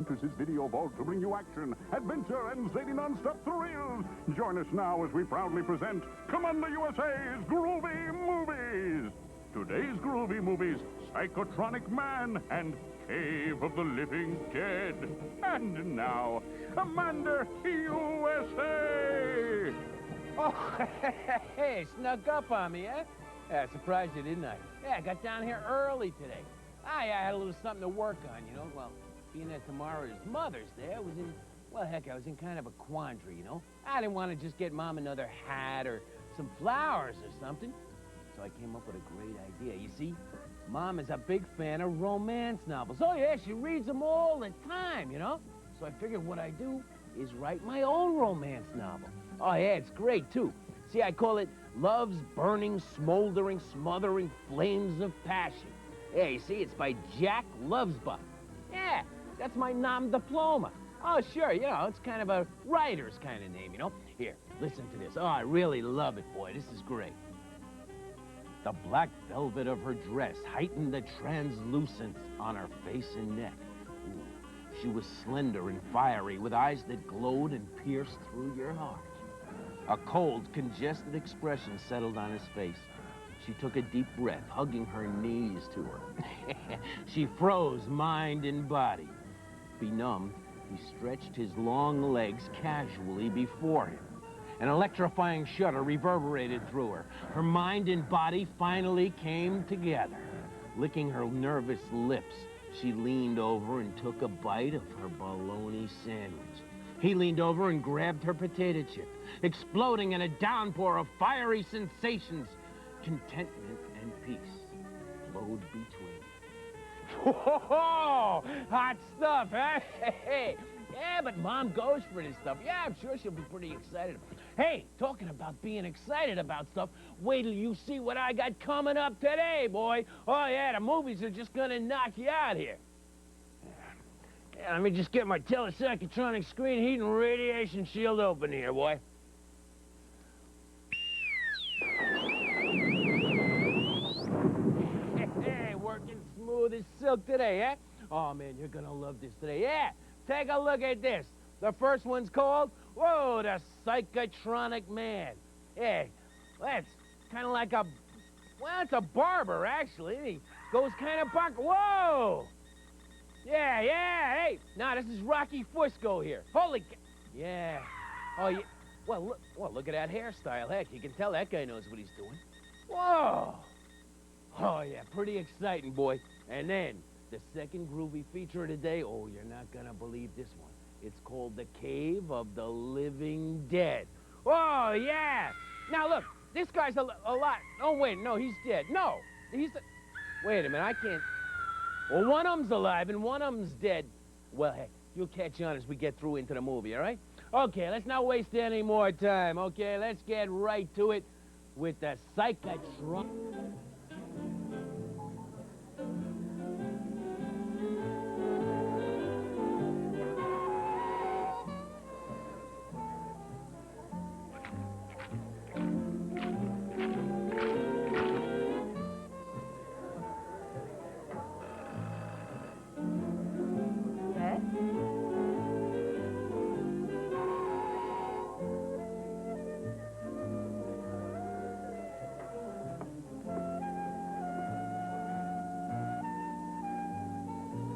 enters his video vault to bring you action, adventure, and zany non-stop thrills. Join us now as we proudly present Commander USA's Groovie Movies. Today's Groovie Movies, Psychotronic Man and Cave of the Living Dead. And now, Commander USA! Oh, hey, snuck up on me, eh? Yeah, surprised you, didn't I? Yeah, I got down here early today. I had a little something to work on, you know? Well, being that tomorrow is Mother's Day, I was in kind of a quandary, you know? I didn't want to just get Mom another hat or some flowers or something. So I came up with a great idea. You see, Mom is a big fan of romance novels. Oh, yeah, she reads them all the time, you know? So I figured what I do is write my own romance novel. Oh, yeah, it's great, too. See, I call it Love's Burning, Smoldering, Smothering Flames of Passion. Yeah, you see, it's by Jack Lovesbuck. Yeah, that's my nom diploma. Oh, sure, you know, it's kind of a writer's kind of name, you know? Here, listen to this. Oh, I really love it, boy. This is great. The black velvet of her dress heightened the translucence on her face and neck. Ooh, she was slender and fiery, with eyes that glowed and pierced through your heart. A cold, congested expression settled on his face. She took a deep breath, hugging her knees to her. She froze mind and body. Benumbed, he stretched his long legs casually before him. An electrifying shudder reverberated through her. Her mind and body finally came together. Licking her nervous lips, she leaned over and took a bite of her bologna sandwich. He leaned over and grabbed her potato chip, exploding in a downpour of fiery sensations. Contentment and peace flowed between. Whoa! Hot stuff, huh? Hey, yeah, but Mom goes for this stuff. Yeah, I'm sure she'll be pretty excited. Hey, talking about being excited about stuff, wait till you see what I got coming up today, boy. Oh, yeah, the movies are just gonna knock you out here. Yeah, let me just get my telepsychotronic screen heat and radiation shield open here, boy. Hey, working smooth as silk today, eh? Oh, man, you're gonna love this today. Yeah, take a look at this. The first one's called, whoa, the Psychotronic Man. Yeah, that's kind of like a, well, it's a barber, actually. He goes kind of buck. Whoa! Yeah, hey, now this is Rocky Fusco here. Holy yeah. Oh, yeah. Well, look at that hairstyle. Heck, you can tell that guy knows what he's doing. Whoa! Oh, yeah, pretty exciting, boy. And then, the second groovy feature of the day, oh, you're not gonna believe this one. It's called The Cave of the Living Dead. Oh, yeah! Now, look, this guy's a lot... Oh, wait, no, he's dead. No, he's... Wait a minute, I can't... Well, one of them's alive and one of them's dead. Well, heck, you'll catch on as we get through into the movie, all right? Okay, let's not waste any more time, okay? Let's get right to it with the Psychotron...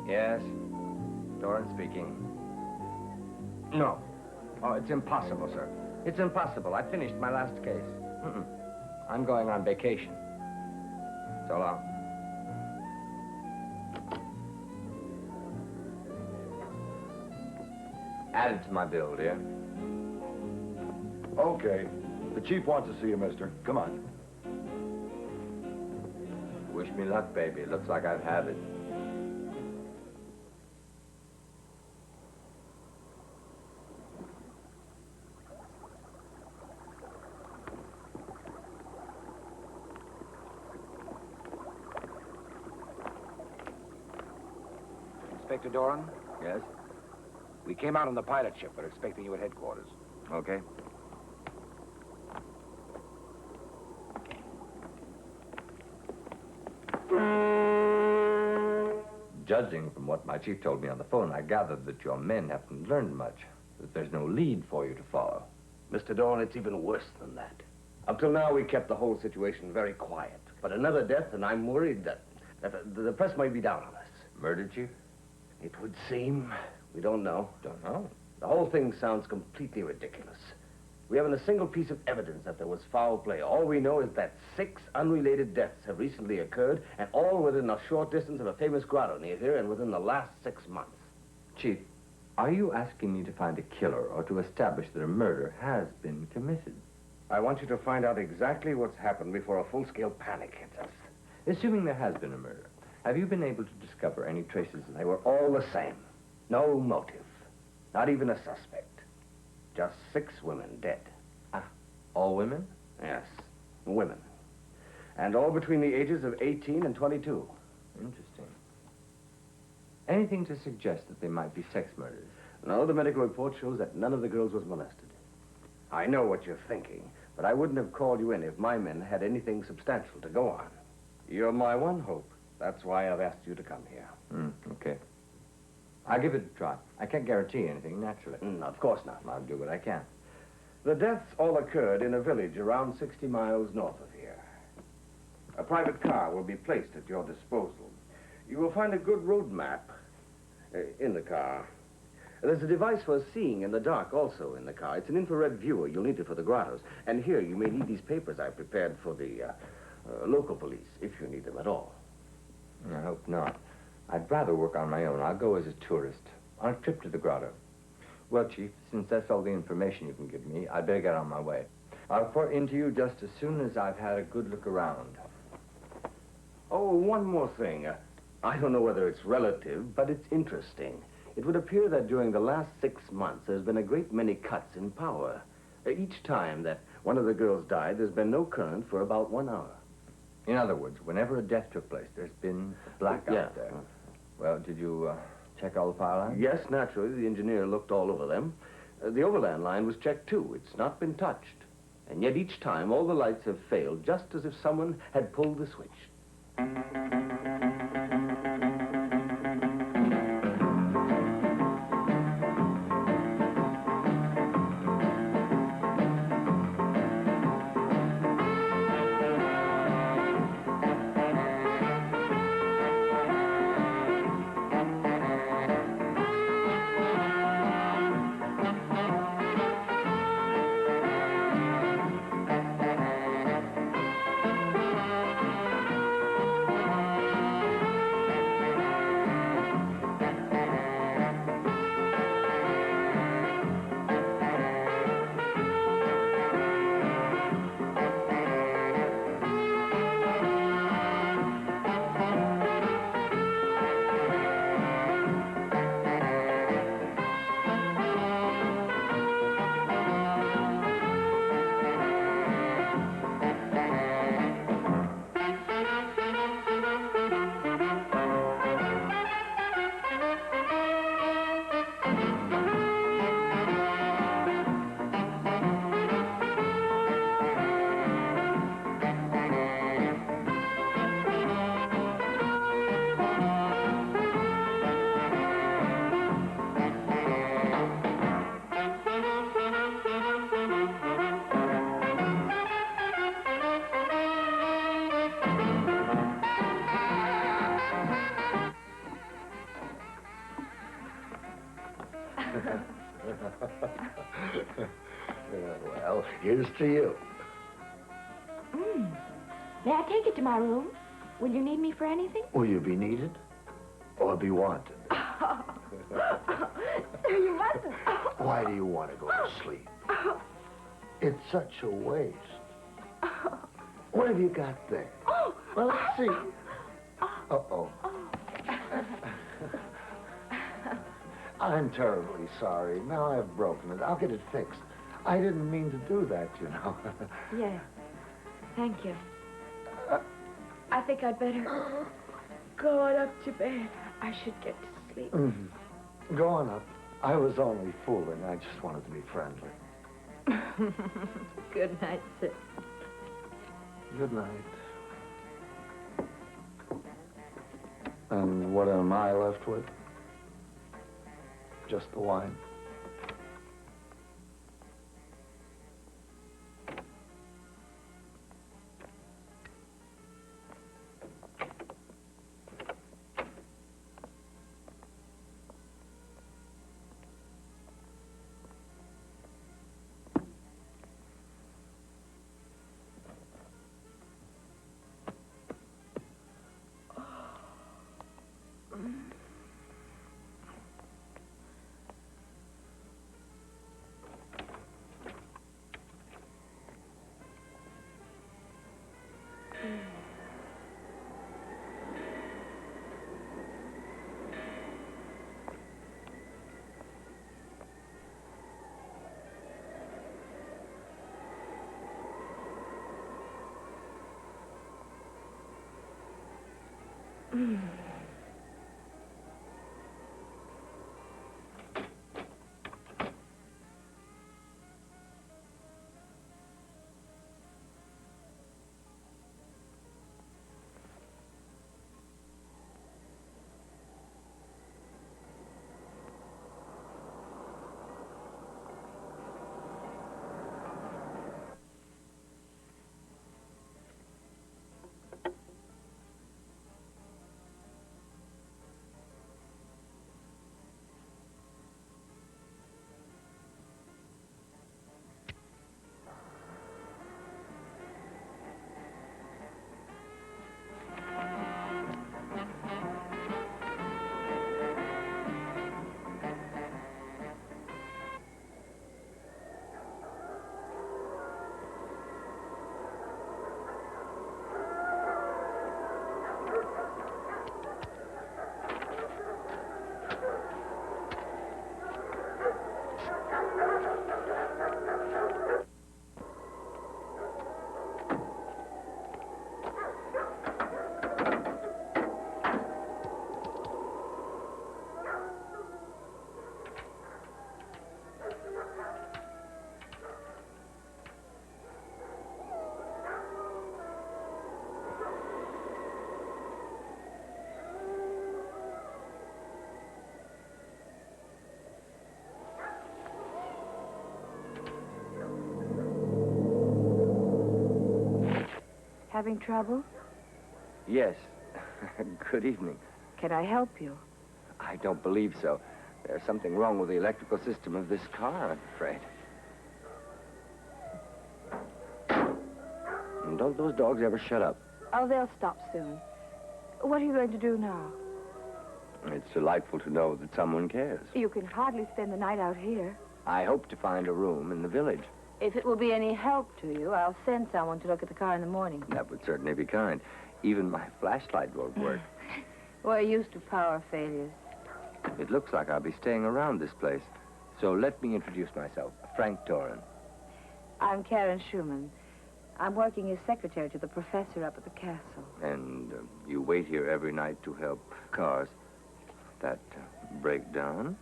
Yes? Doran speaking. No. Oh, it's impossible, sir. It's impossible. I finished my last case. I'm going on vacation. So long. Add it to my bill, dear. Okay. The chief wants to see you, mister. Come on. Wish me luck, baby. It looks like I've had it. Inspector Doran? Yes? We came out on the pilot ship. We're expecting you at headquarters. Okay. Judging from what my chief told me on the phone, I gathered that your men haven't learned much, that there's no lead for you to follow. Mr. Dorn, it's even worse than that. Up till now, we kept the whole situation very quiet. But another death, and I'm worried that the press might be down on us. Murder, Chief? It would seem. We don't know. Don't know. The whole thing sounds completely ridiculous. We haven't a single piece of evidence that there was foul play. All we know is that 6 unrelated deaths have recently occurred, and all within a short distance of a famous grotto near here and within the last 6 months. Chief, are you asking me to find a killer or to establish that a murder has been committed? I want you to find out exactly what's happened before a full-scale panic hits us. Assuming there has been a murder, have you been able to discover any traces of... They were all the same. No motive. Not even a suspect. Just 6 women dead. Ah, all women? Yes, women. And all between the ages of 18 and 22. Interesting. Anything to suggest that they might be sex murders? No, the medical report shows that none of the girls was molested. I know what you're thinking, but I wouldn't have called you in if my men had anything substantial to go on. You're my one hope. That's why I've asked you to come here. Okay. I'll give it a try. I can't guarantee anything, naturally. Of course not. I'll do what I can. The deaths all occurred in a village around 60 miles north of here. A private car will be placed at your disposal. You will find a good road map in the car. There's a device for seeing in the dark also in the car. It's an infrared viewer. You'll need it for the grottos. And here, you may need these papers I prepared for the local police, if you need them at all. I hope not. I'd rather work on my own. I'll go as a tourist on a trip to the grotto. Well, Chief, since that's all the information you can give me, I'd better get on my way. I'll report in to you just as soon as I've had a good look around. Oh, one more thing. I don't know whether it's relative, but it's interesting. It would appear that during the last 6 months, there's been a great many cuts in power. Each time that one of the girls died, there's been no current for about 1 hour. In other words, whenever a death took place, there's been a blackout there. Well, did you check all the power lines? Yes, naturally. The engineer looked all over them. The overland line was checked, too. It's not been touched. And yet each time, all the lights have failed, just as if someone had pulled the switch. Well, here's to you. May I take it to my room? Will you need me for anything? Will you be needed or be wanted? Sir, you mustn't. Why do you want to go to sleep? It's such a waste. What have you got there? Well, let's see. Uh-oh. I'm terribly sorry. Now I've broken it. I'll get it fixed. I didn't mean to do that, you know. Yes. Thank you. I think I'd better go on up to bed. I should get to sleep. Go on up. I was only fooling. I just wanted to be friendly. Good night, sir. Good night. And what am I left with? Just the wine. Having trouble? Yes. Good evening. Can I help you? I don't believe so. There's something wrong with the electrical system of this car, I'm afraid. And don't those dogs ever shut up? Oh, they'll stop soon. What are you going to do now? It's delightful to know that someone cares. You can hardly spend the night out here. I hope to find a room in the village. If it will be any help to you, I'll send someone to look at the car in the morning. That would certainly be kind. Even my flashlight won't work. We're used to power failures. It looks like I'll be staying around this place. So let me introduce myself. Frank Doran. I'm Karen Schumann. I'm working as secretary to the professor up at the castle. And you wait here every night to help cars that break down?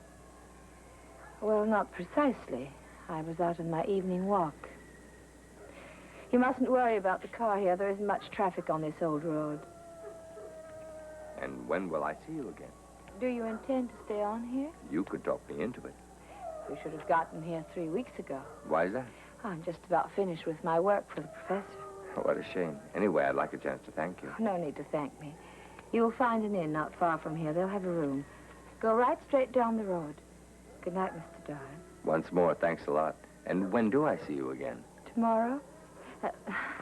Well, not precisely. I was out on my evening walk. You mustn't worry about the car here. There isn't much traffic on this old road. And when will I see you again? Do you intend to stay on here? You could talk me into it. You should have gotten here 3 weeks ago. Why is that? I'm just about finished with my work for the professor. Oh, what a shame. Anyway, I'd like a chance to thank you. No need to thank me. You'll find an inn not far from here. They'll have a room. Go right straight down the road. Good night, Mr. Doran. Once more, thanks a lot. And when do I see you again? Tomorrow?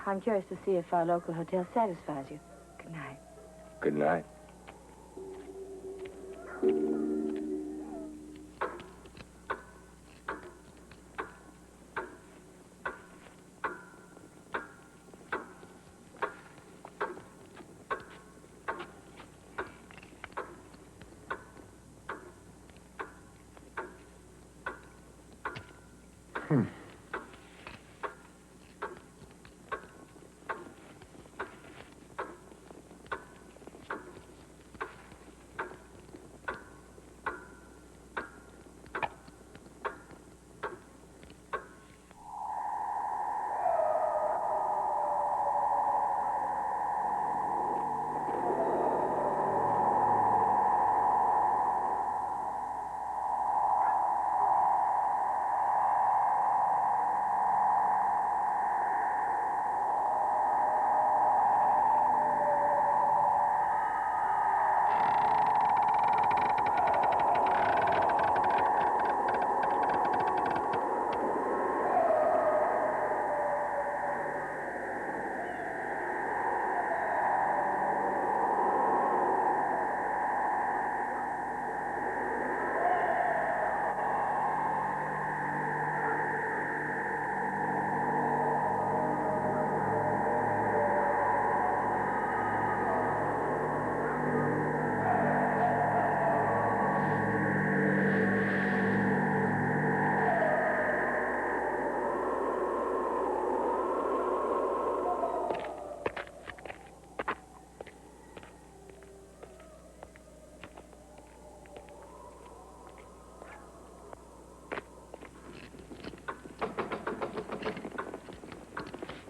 I'm curious to see if our local hotel satisfies you. Good night. Good night.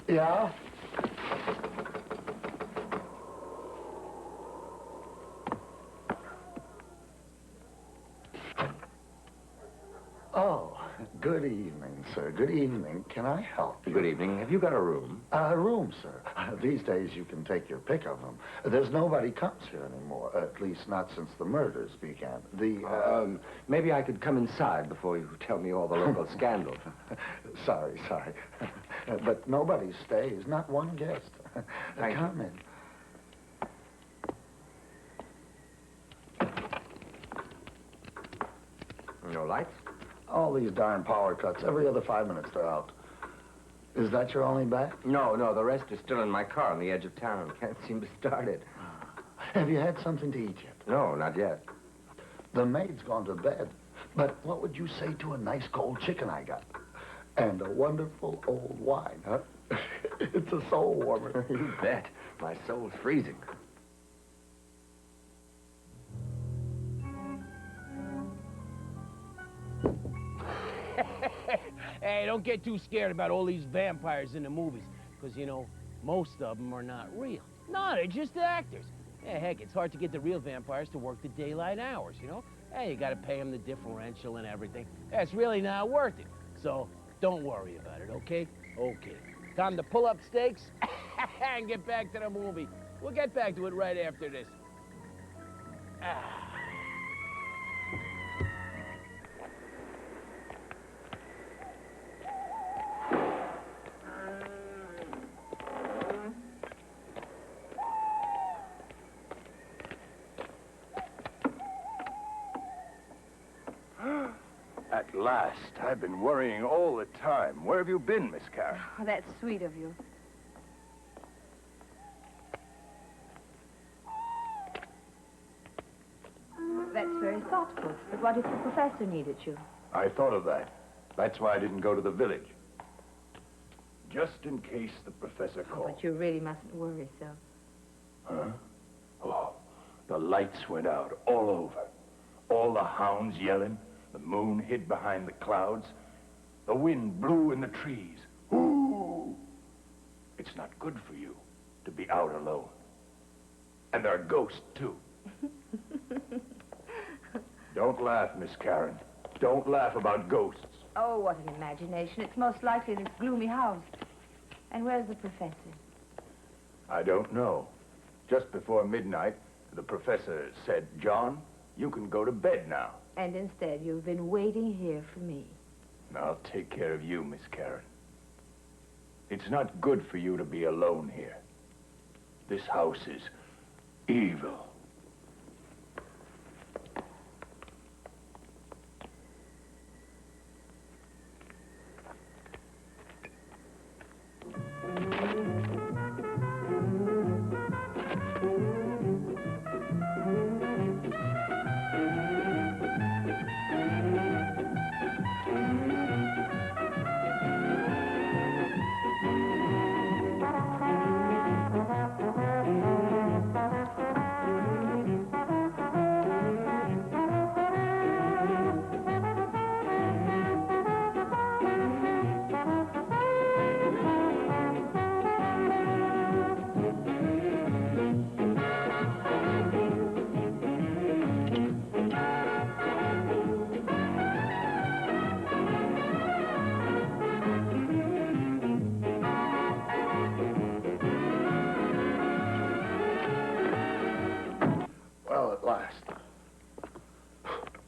Yeah? Oh, good evening, sir. Good evening. Can I help you? Good evening. Have you got a room? A room, sir. These days you can take your pick of them. There's nobody comes here anymore, at least not since the murders began. Maybe I could come inside before you tell me all the local scandals. Sorry. But nobody stays, not one guest. Come in. No lights? All these darn power cuts. Every other 5 minutes they're out. Is that your only bat? No, the rest is still in my car on the edge of town. Can't seem to start it. Have you had something to eat yet? No, not yet. The maid's gone to bed. But what would you say to a nice cold chicken I got? And a wonderful old wine, huh? It's a soul warmer. You bet. My soul's freezing. Hey, don't get too scared about all these vampires in the movies, because, you know, most of them are not real. No, they're just actors. Yeah, heck, it's hard to get the real vampires to work the daylight hours, you know? Hey, you gotta pay them the differential and everything. Yeah, it's really not worth it. So, don't worry about it, okay? Okay. Time to pull up stakes and get back to the movie. We'll get back to it right after this. At last. I've been worrying all the time. Where have you been, Miss Karen? Oh, that's sweet of you. That's very thoughtful. But what if the professor needed you? I thought of that. That's why I didn't go to the village. Just in case the professor called. But you really mustn't worry so. Huh? Oh, the lights went out all over. All the hounds yelling. The moon hid behind the clouds. The wind blew in the trees. Ooh! It's not good for you to be out alone. And there are ghosts, too. Don't laugh, Miss Karen. Don't laugh about ghosts. Oh, what an imagination. It's most likely this gloomy house. And where's the professor? I don't know. Just before midnight, the professor said, John, you can go to bed now. And instead, you've been waiting here for me. I'll take care of you, Miss Karen. It's not good for you to be alone here. This house is evil.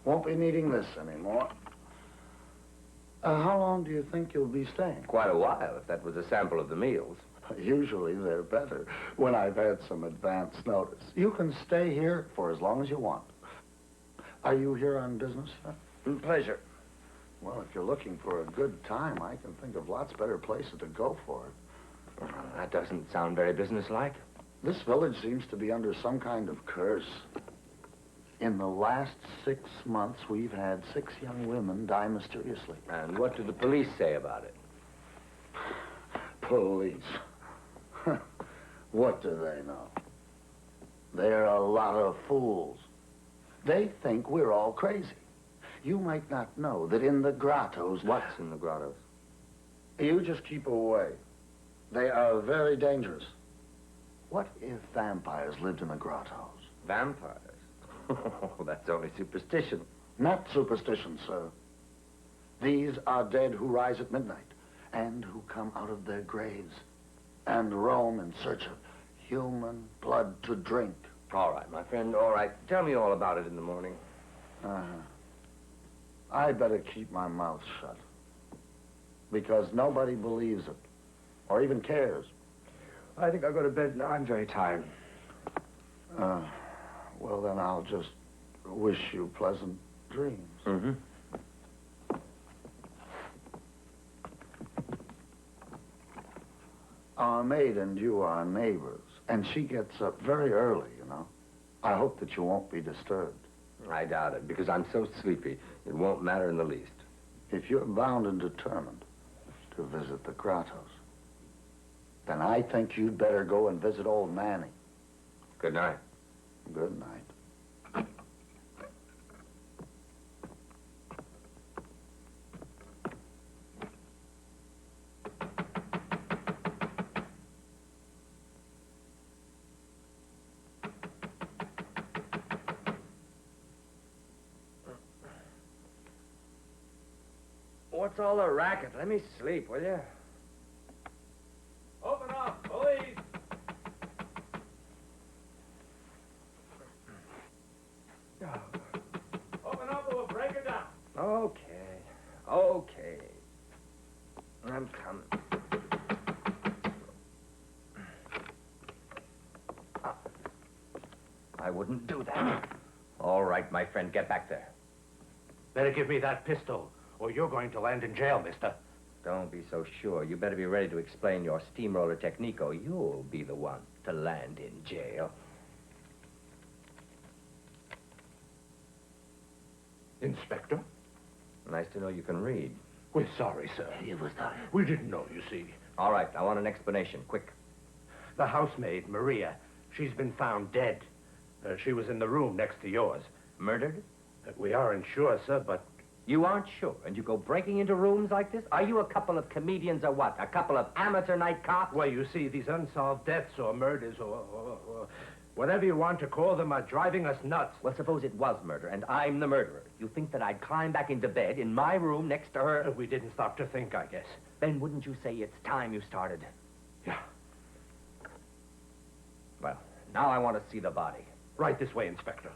Won't be needing this anymore. How long do you think you'll be staying? Quite a while, if that was a sample of the meals. Usually they're better when I've had some advance notice. You can stay here for as long as you want. Are you here on business, sir? Pleasure. Well, if you're looking for a good time, I can think of lots better places to go for it. Well, that doesn't sound very businesslike. This village seems to be under some kind of curse. In the last 6 months, we've had 6 young women die mysteriously. And what do the police say about it? Police. What do they know? They're a lot of fools. They think we're all crazy. You might not know that in the grottos... What's in the grottos? You just keep away. They are very dangerous. What if vampires lived in the grottos? Vampires? Oh, that's only superstition. Not superstition, sir. These are dead who rise at midnight and who come out of their graves and roam in search of human blood to drink. All right, my friend, all right. Tell me all about it in the morning. I better keep my mouth shut because nobody believes it or even cares. I think I'll go to bed now. I'm very tired. Well, then I'll just wish you pleasant dreams. Mm-hmm. Our maid and you are neighbors, and she gets up very early, you know. I hope that you won't be disturbed. I doubt it, because I'm so sleepy, it won't matter in the least. If you're bound and determined to visit the grottos, then I think you'd better go and visit old Manny. Good night. Good night. What's all the racket? Let me sleep, will you? Open up, police! Open up or we'll break it down. Okay. Okay. I'm coming. I wouldn't do that. All right, my friend, get back there. Better give me that pistol, or you're going to land in jail, mister. Don't be so sure. You better be ready to explain your steamroller technique, or you'll be the one to land in jail. Inspector? Nice to know you can read. We're sorry, sir. It was not. We didn't know, you see. All right, I want an explanation, quick. The housemaid, Maria, she's been found dead. She was in the room next to yours. Murdered? We aren't sure, sir, but... You aren't sure, and you go breaking into rooms like this? Are you a couple of comedians or what? A couple of amateur night cops? Well, you see, these unsolved deaths or murders or whatever you want to call them are driving us nuts. Well, suppose it was murder, and I'm the murderer. You think that I'd climb back into bed in my room next to her? We didn't stop to think, I guess. Then wouldn't you say it's time you started? Yeah. Well, now I want to see the body. Right this way, Inspector.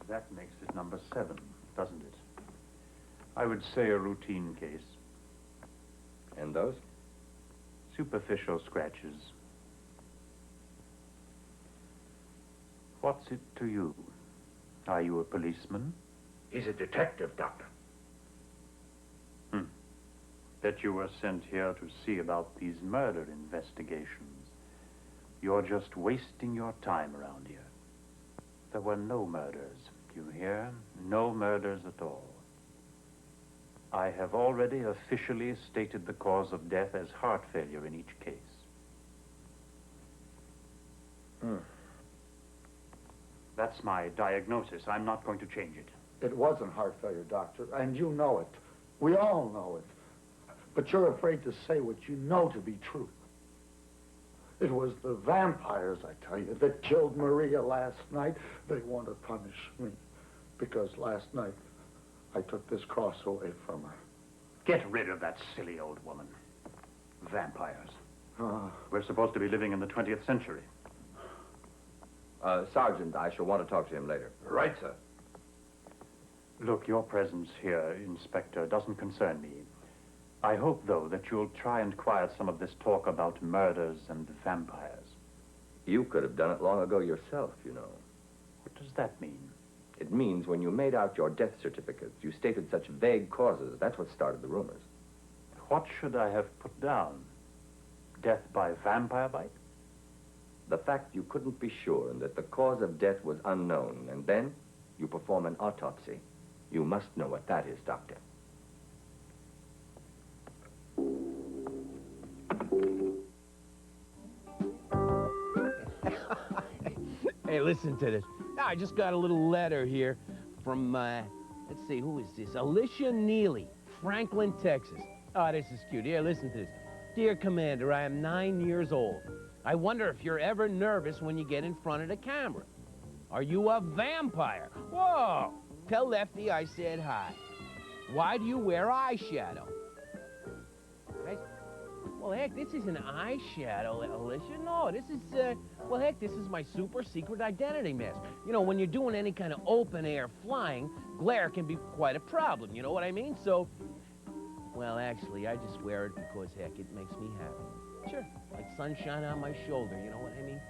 That makes it number 7, doesn't it? I would say a routine case. And those? Superficial scratches. What's it to you? Are you a policeman? He's a detective, Doctor. Bet you were sent here to see about these murder investigations. You're just wasting your time around here. There were no murders, you hear? No murders at all. I have already officially stated the cause of death as heart failure in each case. That's my diagnosis. I'm not going to change it. It wasn't heart failure, Doctor, and you know it. We all know it. But you're afraid to say what you know to be true. It was the vampires, I tell you, that killed Maria last night. They want to punish me because last night I took this cross away from her. Get rid of that silly old woman. Vampires. We're supposed to be living in the 20th century. Sergeant, I shall want to talk to him later. Right, sir. Look, your presence here, Inspector, doesn't concern me. I hope, though, that you'll try and quiet some of this talk about murders and vampires. You could have done it long ago yourself, you know. What does that mean? It means when you made out your death certificates, you stated such vague causes. That's what started the rumors. What should I have put down? Death by vampire bite? The fact you couldn't be sure and that the cause of death was unknown, and then you perform an autopsy. You must know what that is, Doctor. Hey, listen to this. I just got a little letter here from Let's see, who is this? Alicia Neely, Franklin, Texas. Oh, this is cute. Here, listen to this. Dear Commander, I am 9 years old. I wonder if you're ever nervous when you get in front of the camera. Are you a vampire? Whoa! Tell Lefty I said hi. Why do you wear eyeshadow? Well, heck, this isn't eyeshadow, Alicia. No, this is, well, heck, this is my super secret identity mask. You know, when you're doing any kind of open-air flying, glare can be quite a problem, you know what I mean? So, well, actually, I just wear it because, heck, it makes me happy. Sure, like sunshine on my shoulder, you know what I mean?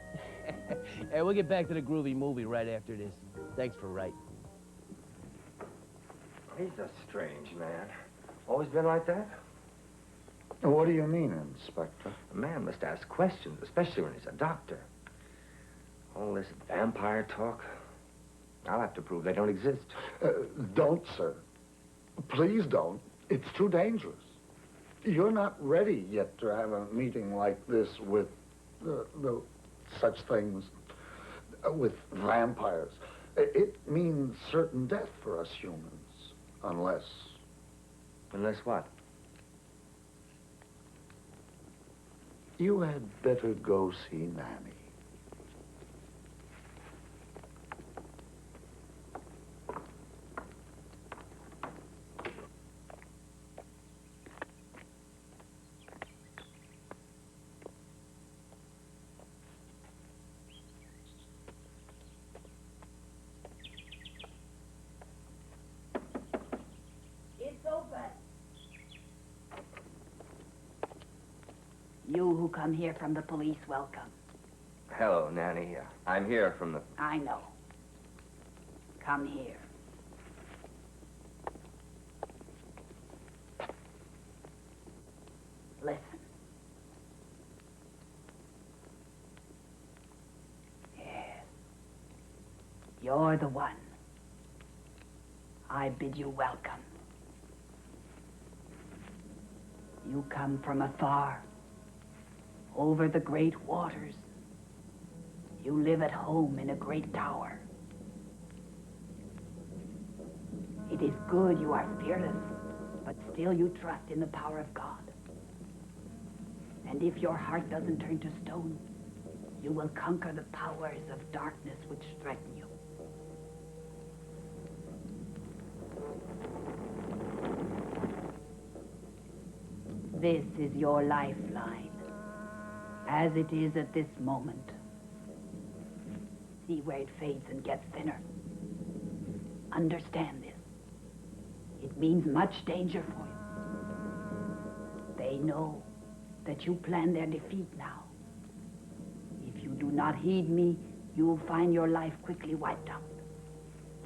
Hey, we'll get back to the Groovie movie right after this. Thanks for writing. He's a strange man. Always been like that? What do you mean, Inspector? A man must ask questions, especially when he's a doctor. All this vampire talk. I'll have to prove they don't exist. Don't, sir. Please don't. It's too dangerous. You're not ready yet to have a meeting like this with such things, with vampires. It means certain death for us humans, unless... Unless what? You had better go see Nanny. It's open. You who come here from the police, welcome. Hello, Nanny. I'm here from the... I know. Come here. Listen. Yes. You're the one. I bid you welcome. You come from afar, over the great waters. You live at home in a great tower. It is good you are fearless, but still you trust in the power of God. And if your heart doesn't turn to stone, you will conquer the powers of darkness which threaten you. This is your lifeline, as it is at this moment. See where it fades and gets thinner. Understand this. It means much danger for you. They know that you plan their defeat now. If you do not heed me, you will find your life quickly wiped out,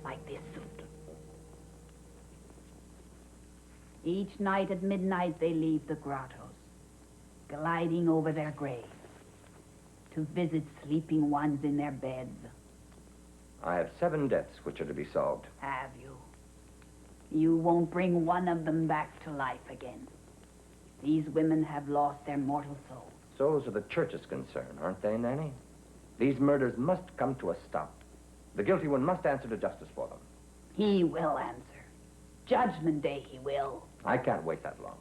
like this suit. Each night at midnight, they leave the grottos, gliding over their graves, to visit sleeping ones in their beds. I have 7 deaths which are to be solved. Have you? You won't bring one of them back to life again. These women have lost their mortal souls. So is the church's concern, aren't they, Nanny? These murders must come to a stop. The guilty one must answer to justice for them. He will answer. Judgment Day he will. I can't wait that long.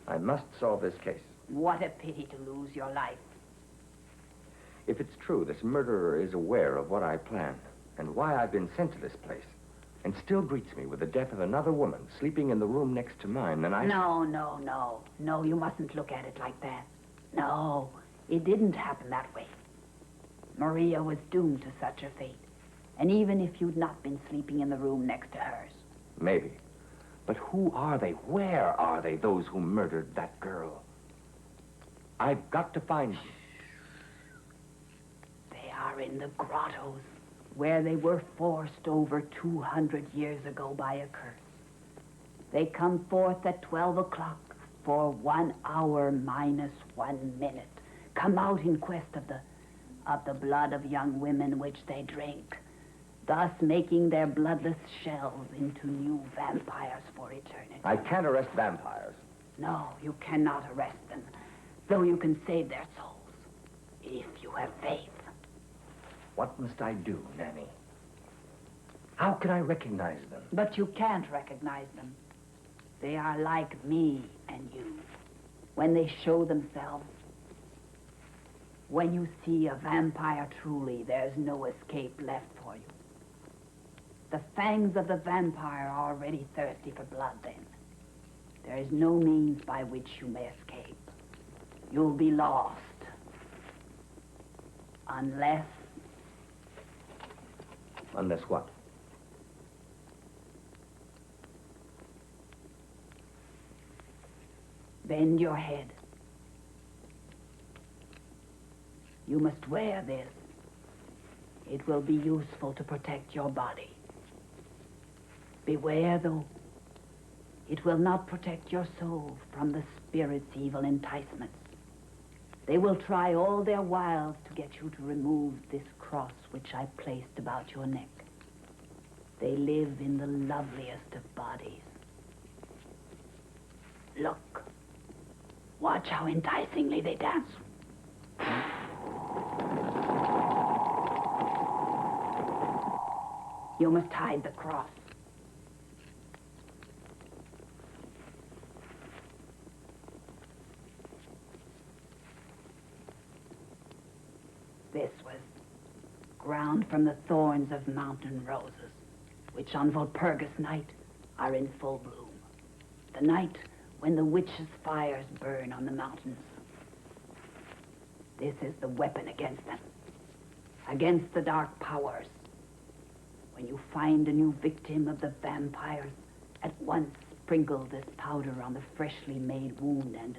I must solve this case. What a pity to lose your life. If it's true, this murderer is aware of what I plan and why I've been sent to this place, and still greets me with the death of another woman sleeping in the room next to mine, then I... No, you mustn't look at it like that. No, it didn't happen that way. Maria was doomed to such a fate. And even if you'd not been sleeping in the room next to hers. Maybe. But who are they? Where are they, those who murdered that girl? I've got to find them. They are in the grottos, where they were forced over 200 years ago by a curse. They come forth at 12 o'clock for 1 hour minus 1 minute. Come out in quest of the blood of young women which they drink, thus making their bloodless shells into new vampires for eternity. I can't arrest vampires. No, you cannot arrest them, though you can save their souls, if you have faith. What must I do, Nanny? How could I recognize them? But you can't recognize them. They are like me and you. When they show themselves, when you see a vampire truly, there's no escape left for you. The fangs of the vampire are already thirsty for blood then. There is no means by which you may escape. You'll be lost. Unless... Unless what? Bend your head. You must wear this. It will be useful to protect your body. Beware, though. It will not protect your soul from the spirit's evil enticements. They will try all their wiles to get you to remove this cross which I placed about your neck. They live in the loveliest of bodies. Look. Watch how enticingly they dance. You must hide the cross. This was ground from the thorns of mountain roses, which on Walpurgis night are in full bloom. The night when the witches' fires burn on the mountains. This is the weapon against them, against the dark powers. When you find a new victim of the vampires, at once sprinkle this powder on the freshly made wound, and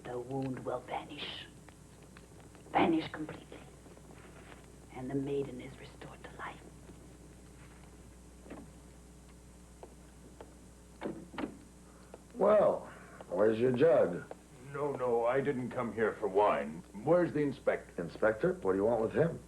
the wound will vanish. Vanish completely. And the maiden is restored to life. Well, where's your jug? No, I didn't come here for wine. Where's the inspector? Inspector, what do you want with him?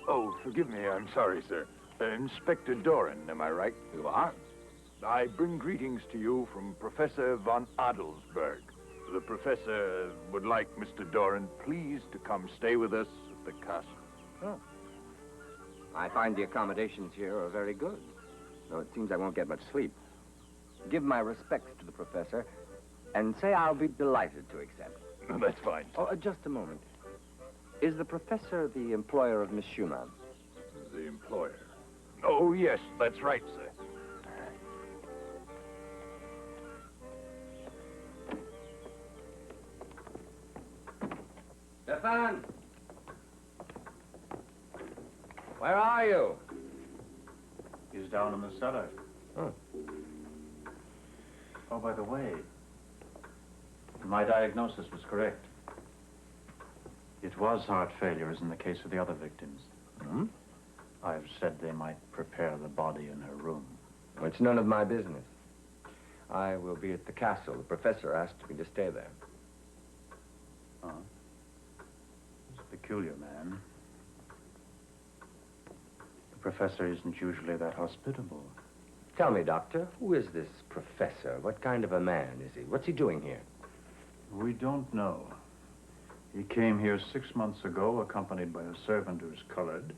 Oh, forgive me, I'm sorry, sir. Inspector Doran, am I right? You are? I bring greetings to you from Professor von Adelsberg. The professor would like Mr. Doran please to come stay with us at the castle. Oh. I find the accommodations here are very good, though it seems I won't get much sleep. Give my respects to the professor, and say I'll be delighted to accept. That's fine. Oh, just a moment. Is the professor the employer of Miss Schumann? The employer. Oh, yes, that's right, sir. Stefan! Where are you? He's down in the cellar. Oh. Oh, by the way, my diagnosis was correct. It was heart failure, as in the case of the other victims. Hmm? I've said they might prepare the body in her room. Well, it's none of my business. I will be at the castle. The professor asked me to stay there. Oh. He's a peculiar man. The professor isn't usually that hospitable. Tell me, Doctor, who is this professor? What kind of a man is he? What's he doing here? We don't know. He came here 6 months ago, accompanied by a servant who's colored.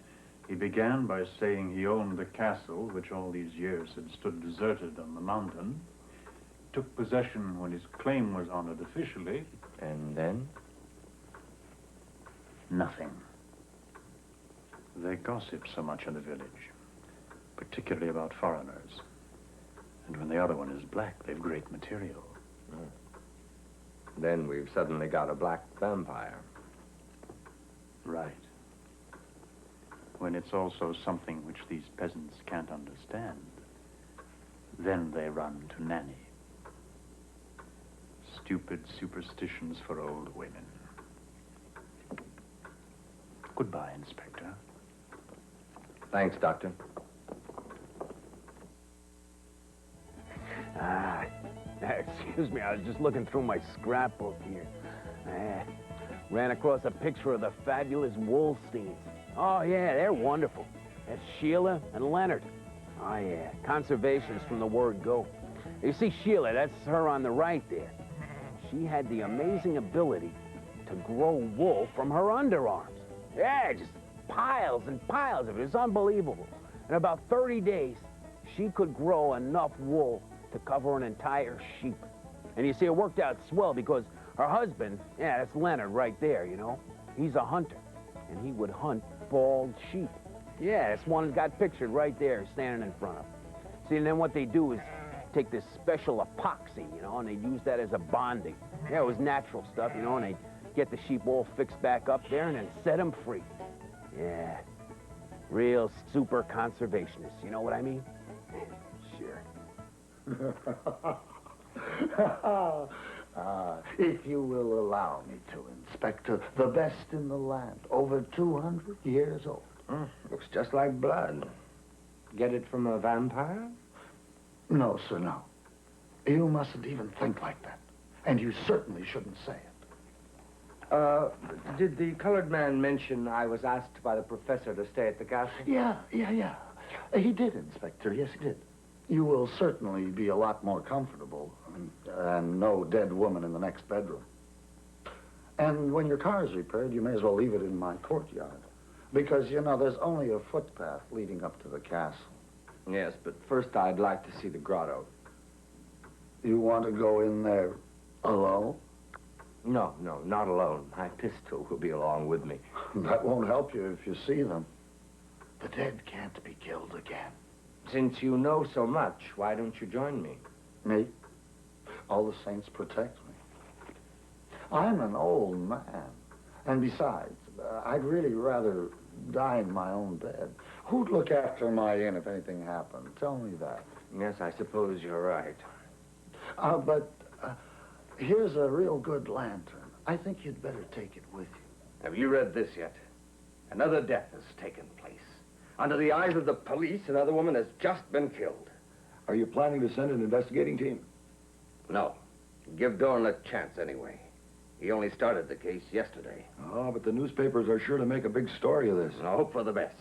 He began by saying he owned the castle, which all these years had stood deserted on the mountain. took possession when his claim was honored officially. And then? Nothing. They gossip so much in the village, particularly about foreigners. And when the other one is black, they've great material. Then we've suddenly got a black vampire. Right. When it's also something which these peasants can't understand, then they run to Nanny. Stupid superstitions for old women. Goodbye, Inspector. Thanks, Doctor. Excuse me, I was just looking through my scrapbook here. Ran across a picture of the fabulous Wolsteins. Oh, yeah, they're wonderful. That's Sheila and Leonard. Oh, yeah, conservation's from the word go. You see Sheila, that's her on the right there. She had the amazing ability to grow wool from her underarms. Yeah, just piles and piles of it. It's unbelievable. In about 30 days, she could grow enough wool to cover an entire sheep. And you see, it worked out swell because her husband, yeah, that's Leonard right there, you know. He's a hunter, and he would hunt bald sheep. Yeah, this one's got pictured right there, standing in front of him. See, and then what they do is take this special epoxy, you know, and they use that as a bonding. Yeah, it was natural stuff, you know, and they get the sheep all fixed back up there and then set them free. Yeah, real super conservationists, you know what I mean? Sure. If you will allow me to, Inspector, the best in the land, over 200 years old. Looks just like blood. Get it from a vampire? No, sir, no. You mustn't even think like that. And you certainly shouldn't say it. Did the colored man mention I was asked by the professor to stay at the castle? Yeah. He did, Inspector. Yes, he did. You will certainly be a lot more comfortable, and no dead woman in the next bedroom. And when your car is repaired, you may as well leave it in my courtyard. Because, you know, there's only a footpath leading up to the castle. Yes, but first I'd like to see the grotto. You want to go in there alone? No, not alone. My pistol will be along with me. That won't help you if you see them. The dead can't be killed again. Since you know so much, why don't you join me? Me? All the saints protect me. I'm an old man. And besides, I'd really rather die in my own bed. Who'd look after my inn if anything happened? Tell me that. Yes, I suppose you're right. But here's a real good lantern. I think you'd better take it with you. Have you read this yet? Another death has taken place. Under the eyes of the police, another woman has just been killed. Are you planning to send an investigating team? No. Give Dorn a chance anyway. He only started the case yesterday. Oh, but the newspapers are sure to make a big story of this. I hope for the best.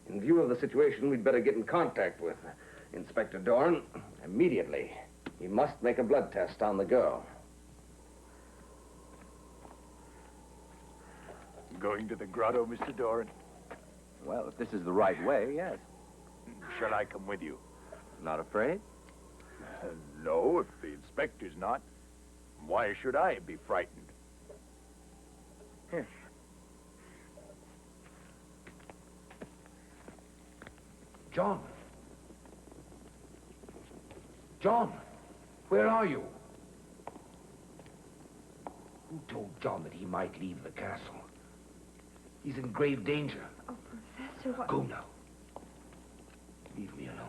In view of the situation, we'd better get in contact with Inspector Dorn immediately. He must make a blood test on the girl. Going to the grotto, Mr. Doran? Well, if this is the right way, yes. Shall I come with you? Not afraid? No, if the inspector's not. Why should I be frightened? Here. John. John, where are you? Who told John that he might leave the castle? He's in grave danger. Oh, Professor, what... Go now. Leave me alone.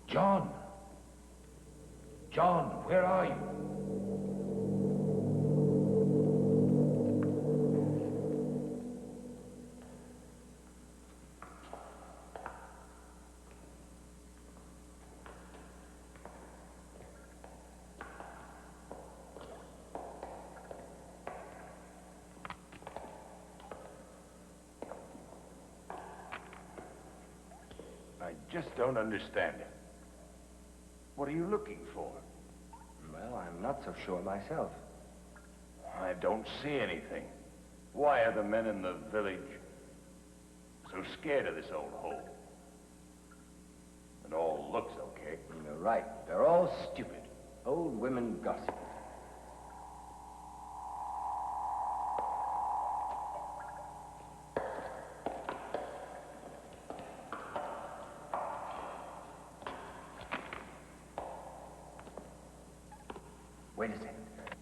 John! John, where are you? I just don't understand it. What are you looking for? Well, I'm not so sure myself. I don't see anything. Why are the men in the village so scared of this old hole? It all looks okay. You're right. They're all stupid. Old women gossip. Wait a second.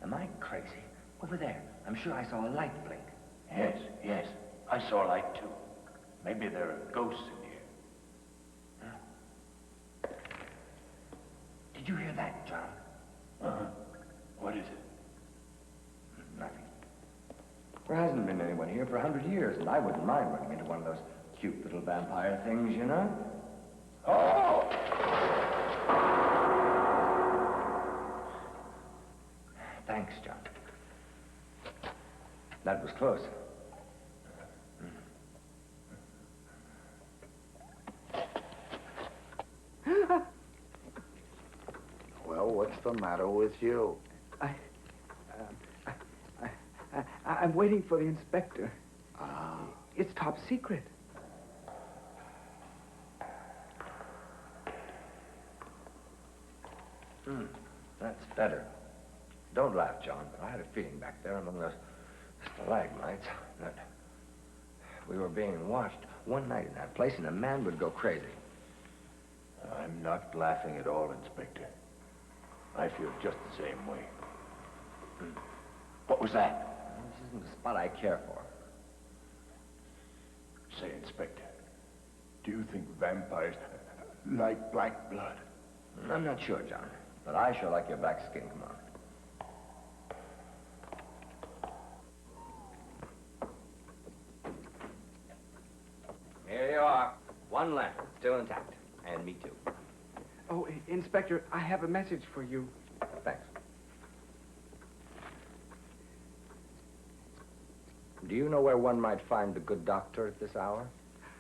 Am I crazy? Over there. I'm sure I saw a light blink. Yes, yes. I saw a light too. Maybe there are ghosts in here. Huh? Did you hear that, John? Uh-huh. What is it? Nothing. There hasn't been anyone here for 100 years, and I wouldn't mind running into one of those cute little vampire things, you know? Oh! Thanks, John. That was close. Well, what's the matter with you? I'm waiting for the inspector. Ah. It's top secret. That's better. Don't laugh, John, but I had a feeling back there among those stalagmites that we were being watched one night in that place, and a man would go crazy. I'm not laughing at all, Inspector. I feel just the same way. What was that? This isn't the spot I care for. Say, Inspector, do you think vampires like black blood? I'm not sure, John, but I sure like your black skin. Come on. Here you are. One lantern, still intact. And me too. Oh, Inspector, I have a message for you. Thanks. Do you know where one might find the good doctor at this hour?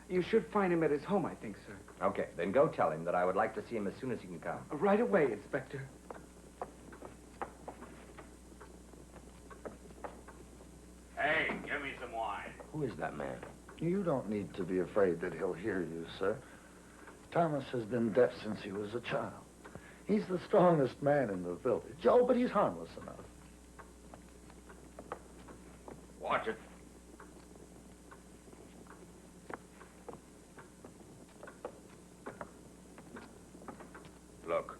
You should find him at his home, I think, sir. Okay, then go tell him that I would like to see him as soon as he can come. Right away, Inspector. Hey, give me some wine. Who is that man? You don't need to be afraid that he'll hear you, sir. Thomas has been deaf since he was a child. He's the strongest man in the village. Oh, but he's harmless enough. Watch it. Look.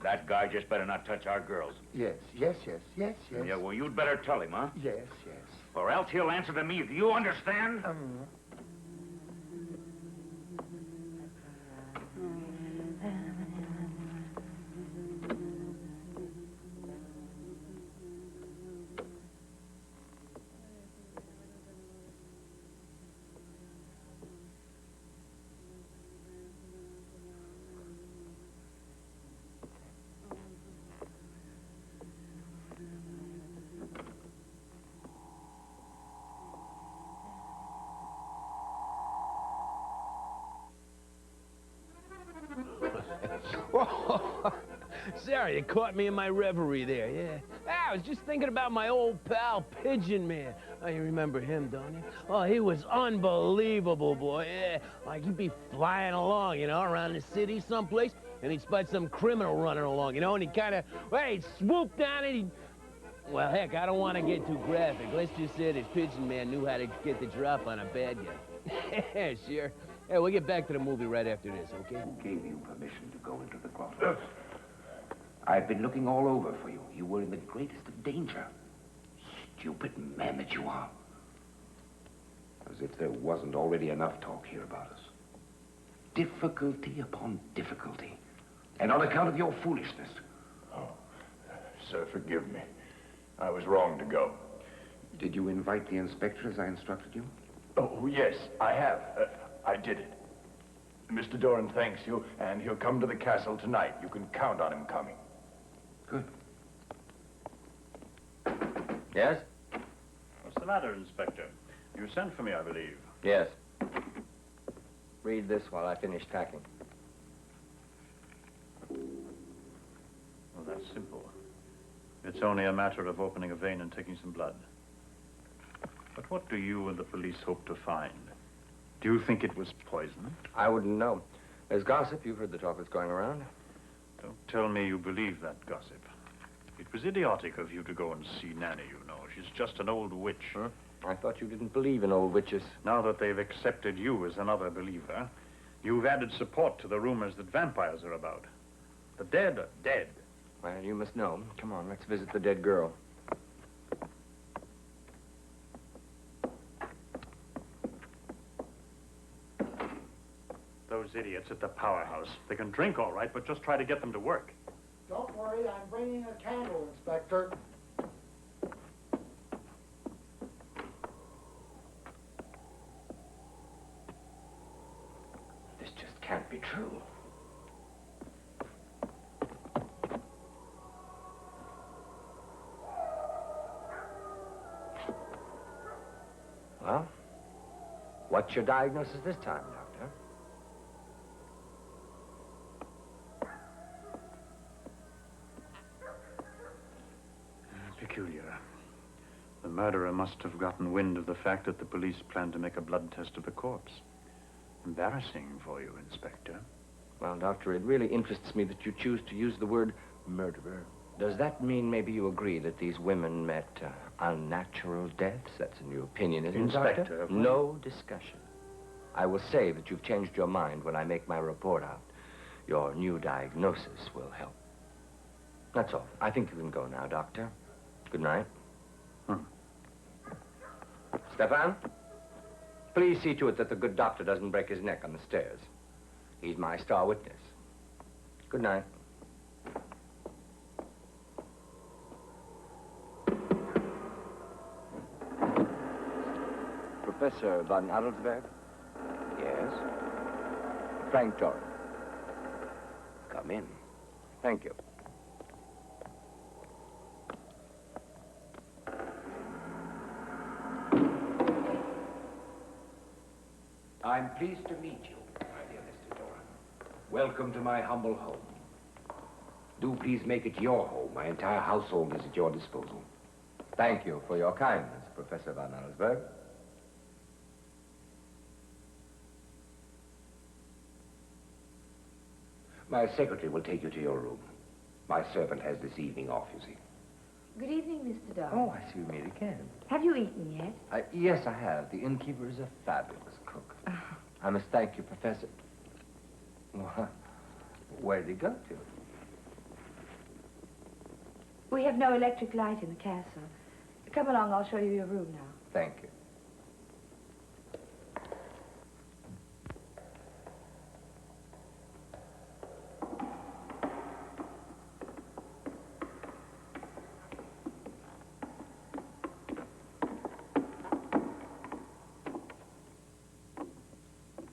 That guy just better not touch our girls. Yes, yes, yes, yes, yes. Yeah, well, you'd better tell him, huh? Yes, yes. Or else he'll answer to me. Do you understand? Whoa. Sorry, you caught me in my reverie there, yeah. I was just thinking about my old pal, Pigeon Man. Oh, you remember him, don't you? Oh, he was unbelievable, boy, yeah. Like, he'd be flying along, you know, around the city someplace, and he'd spot some criminal running along, you know, and he'd kind of, well, he'd swoop down and he'd... Well, heck, I don't want to get too graphic. Let's just say that Pigeon Man knew how to get the drop on a bad guy. Yeah, sure. Hey, we'll get back to the movie right after this, okay? Who gave you permission to go into the grotto? I've been looking all over for you. You were in the greatest of danger. Stupid man that you are. As if there wasn't already enough talk here about us. Difficulty upon difficulty. And on account of your foolishness. Oh, sir, forgive me. I was wrong to go. Did you invite the inspector as I instructed you? Oh, yes, I have. I did it. Mr. Doran thanks you, and he'll come to the castle tonight. You can count on him coming. Good. Yes? What's the matter, Inspector? You sent for me, I believe. Yes. Read this while I finish packing. Well, that's simple. It's only a matter of opening a vein and taking some blood. But what do you and the police hope to find? Do you think it was poison? I wouldn't know. There's gossip. You've heard the talk that's going around. Don't tell me you believe that gossip. It was idiotic of you to go and see Nanny, you know. She's just an old witch. Huh? I thought you didn't believe in old witches. Now that they've accepted you as another believer, you've added support to the rumors that vampires are about. The dead are dead. Well, you must know. Come on, let's visit the dead girl. Those idiots at the powerhouse. They can drink all right, but just try to get them to work. Don't worry, I'm bringing a candle, Inspector. This just can't be true. Well, what's your diagnosis this time, Doctor? Peculiar. The murderer must have gotten wind of the fact that the police planned to make a blood test of the corpse. Embarrassing for you, Inspector. Well, Doctor, it really interests me that you choose to use the word murderer. Does that mean maybe you agree that these women met unnatural deaths? That's a new opinion, isn't it, Doctor? Inspector, No discussion. I will say that you've changed your mind when I make my report out. Your new diagnosis will help. That's all. I think you can go now, Doctor. Good night. Stefan, please see to it that the good doctor doesn't break his neck on the stairs. He's my star witness. Good night. Professor von Adelsberg? Yes? Frank Torrance. Come in. Thank you. I'm pleased to meet you, my dear Mr. Doran. Welcome to my humble home. Do please make it your home. My entire household is at your disposal. Thank you for your kindness, Professor von Adelsberg. My secretary will take you to your room. My servant has this evening off, you see. Good evening, Mr. Doran. Oh, I see you meet again. Have you eaten yet? Yes, I have. The innkeeper is a fabulous cook. I must thank you, Professor. Well, where did he go to? We have no electric light in the castle. Come along, I'll show you your room now. Thank you.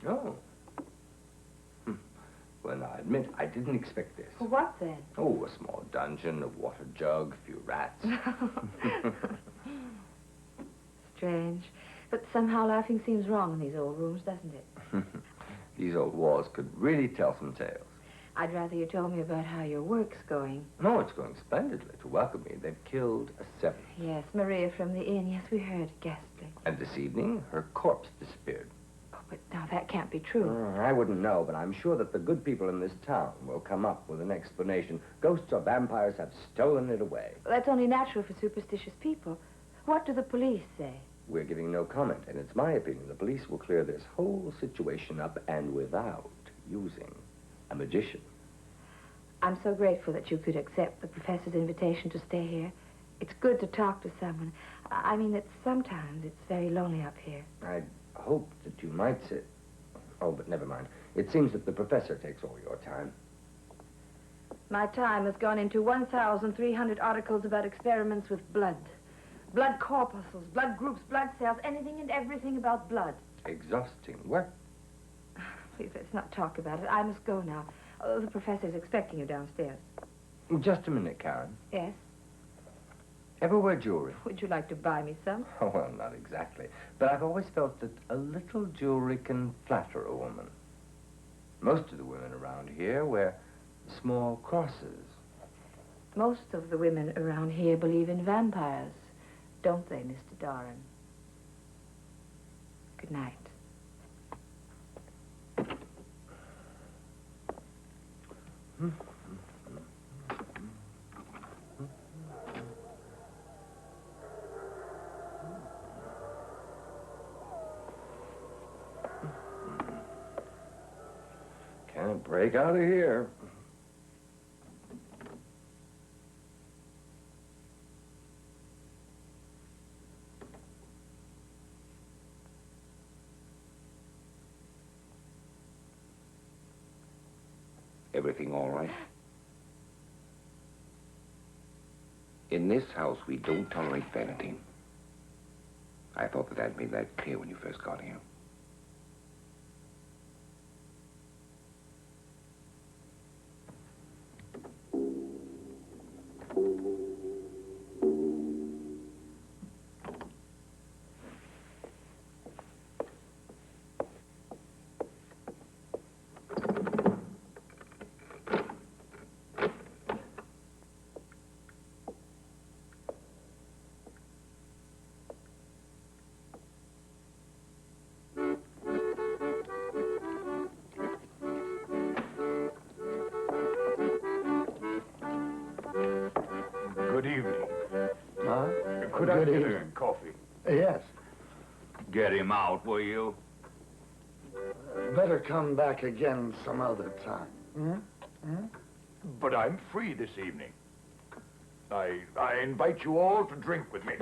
Oh. Well, I admit, I didn't expect this. Well, what then? Oh, a small dungeon, a water jug, a few rats. Strange. But somehow laughing seems wrong in these old rooms, doesn't it? These old walls could really tell some tales. I'd rather you told me about how your work's going. No, it's going splendidly. To welcome me, they've killed a seventh. Yes, Maria from the inn. Yes, we heard. Ghastly. And this evening, her corpse disappeared. Oh, but now that can't be true. I wouldn't know, but I'm sure that the good people in this town will come up with an explanation. Ghosts or vampires have stolen it away. Well, that's only natural for superstitious people. What do the police say? We're giving no comment, and it's my opinion the police will clear this whole situation up and without using a magician. I'm so grateful that you could accept the professor's invitation to stay here. It's good to talk to someone. I mean, sometimes it's very lonely up here. I hoped that you might sit. Oh, but never mind. It seems that the professor takes all your time. My time has gone into 1,300 articles about experiments with blood. Blood corpuscles, blood groups, blood cells, anything and everything about blood. Exhausting work. Please, let's not talk about it. I must go now. Oh, the professor's expecting you downstairs. Just a minute, Karen. Yes? Ever wear jewelry? Would you like to buy me some? Oh, well, not exactly. But I've always felt that a little jewelry can flatter a woman. Most of the women around here wear small crosses. Most of the women around here believe in vampires, don't they, Mr. Doran? Good night. Can't break out of here. Everything all right? In this house, we don't tolerate vanity. I thought that I'd made that clear when you first got here. Good evening. Huh? Could I Good get evening. a coffee? Yes. Get him out, will you? Better come back again some other time. But I'm free this evening. I invite you all to drink with me.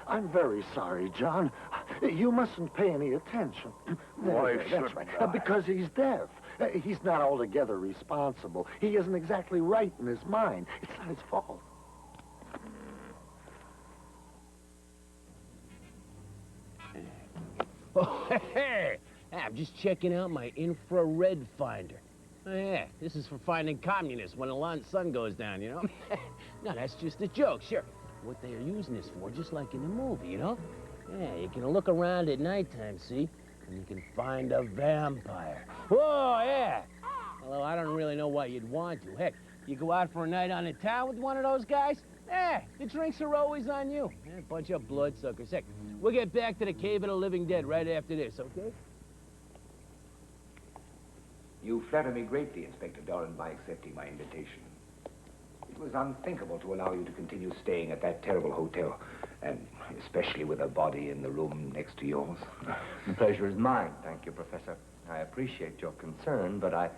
I'm very sorry, John. You mustn't pay any attention. Why That's shouldn't right. I? Because he's deaf. He's not altogether responsible. He isn't exactly right in his mind. It's not his fault. Oh, hey, I'm just checking out my infrared finder. Oh, yeah, this is for finding communists when the sun goes down, you know? No, that's just a joke, sure. What they are using this for, just like in the movie, you know? Yeah, you can look around at nighttime, see? And you can find a vampire. Whoa, yeah! Although I don't really know why you'd want to. Heck, you go out for a night on the town with one of those guys, the drinks are always on you. A bunch of bloodsuckers. Heck, we'll get back to the Cave of the Living Dead right after this, okay? You flatter me greatly, Inspector Doran, by accepting my invitation. It was unthinkable to allow you to continue staying at that terrible hotel, and especially with a body in the room next to yours. The pleasure is mine, thank you, Professor. I appreciate your concern, but I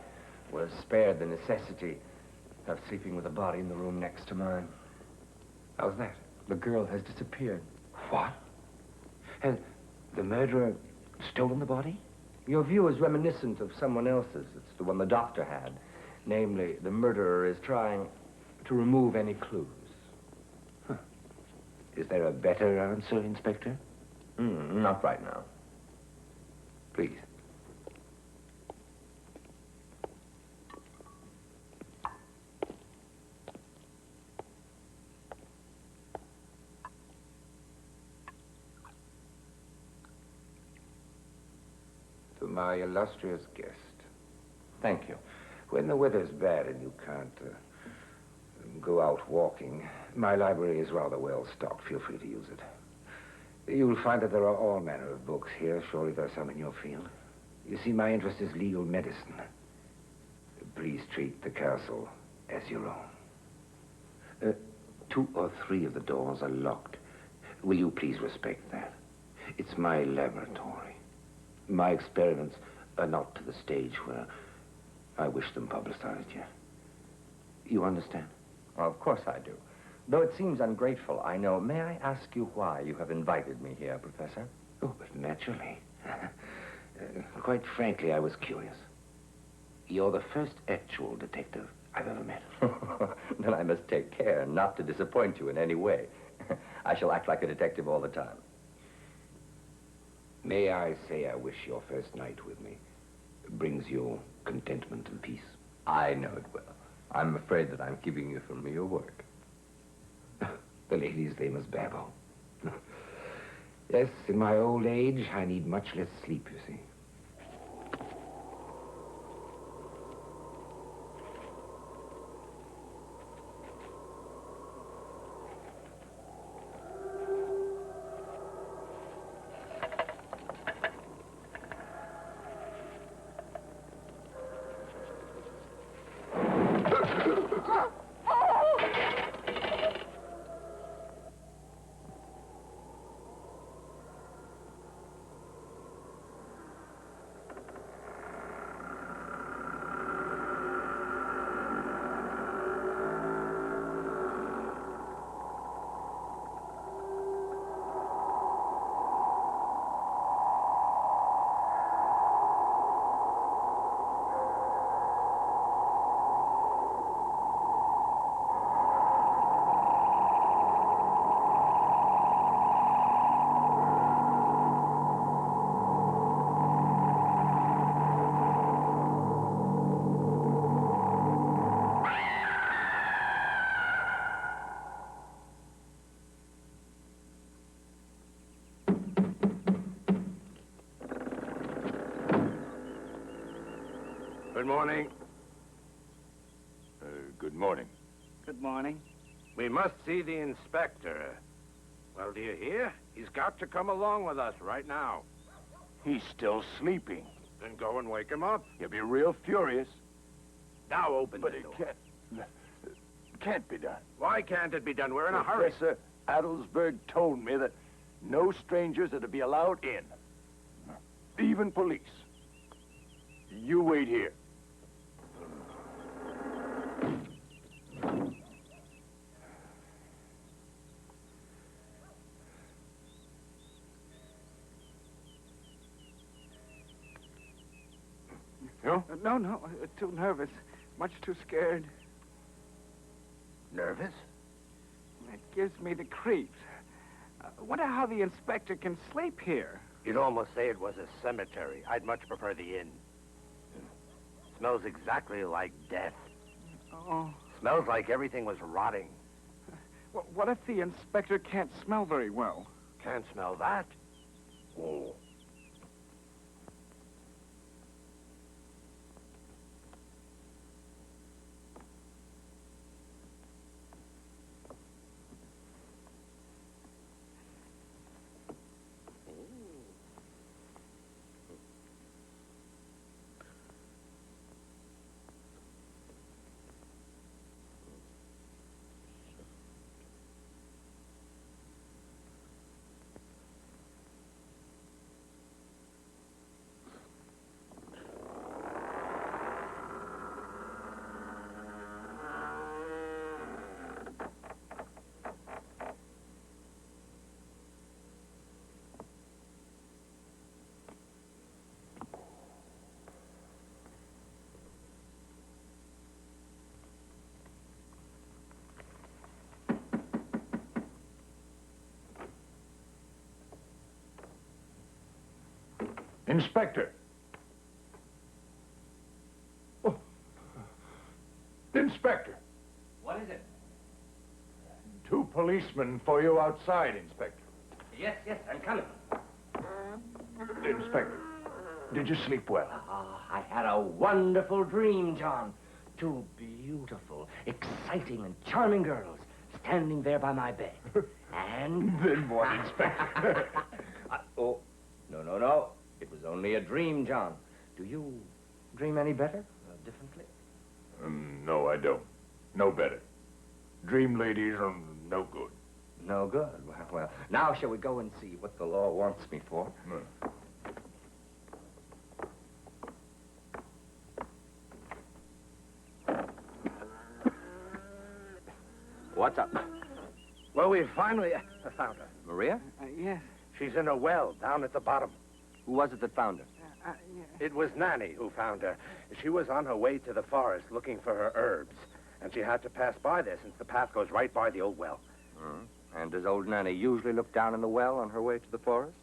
was spared the necessity of sleeping with a body in the room next to mine. How's that? The girl has disappeared. What? Has the murderer stolen the body? Your view is reminiscent of someone else's. It's the one the doctor had. Namely, the murderer is trying to remove any clues. Huh. Is there a better answer, Inspector? Not right now. Please. To my illustrious guest. Thank you. When the weather's bad and you can't go out walking, my library is rather well stocked. Feel free to use it. You'll find that there are all manner of books here. Surely there's some in your field. You see, my interest is legal medicine. Please treat the castle as your own. 2 or 3 of the doors are locked. Will you please respect that? It's my laboratory. My experiments are not to the stage where I wish them publicized yet. You understand? Well, of course I do. Though it seems ungrateful, I know. May I ask you why you have invited me here, Professor? Oh, but naturally. Quite frankly, I was curious. You're the first actual detective I've ever met. Then I must take care not to disappoint you in any way. I shall act like a detective all the time. May I say I wish your first night with me brings you contentment and peace? I know it will. I'm afraid that I'm keeping you from your work. The lady's famous babble. Yes, in my old age, I need much less sleep, you see. Good morning. Good morning. Good morning. We must see the inspector. Well, do you hear? He's got to come along with us right now. He's still sleeping. Then go and wake him up. He'll be real furious. Now open But the it door. can't be done. Why can't it be done? We're in a hurry. Professor Adelsberg told me that no strangers are to be allowed in. Even police. You wait here. No? No, too nervous. Much too scared. Nervous? It gives me the creeps. Wonder how the inspector can sleep here. You'd almost say it was a cemetery. I'd much prefer the inn. Smells exactly like death. Oh. Smells like everything was rotting. What if the inspector can't smell very well? Can't smell that. Oh. Inspector. Oh. Inspector. What is it? 2 policemen for you outside, Inspector. Yes, I'm coming. Inspector, did you sleep well? I had a wonderful dream, John. 2 beautiful, exciting, and charming girls standing there by my bed. And... Then what, Inspector? Oh, no. It was only a dream, John. Do you dream any better? Differently? No, I don't. No better. Dream ladies are no good. No good. Well, now shall we go and see what the law wants me for? What's up? Well, we finally found her. Maria? Yes. She's in a well down at the bottom. Who was it that found her? It was Nanny who found her. She was on her way to the forest looking for her herbs, and she had to pass by there since the path goes right by the old well. And does old Nanny usually look down in the well on her way to the forest?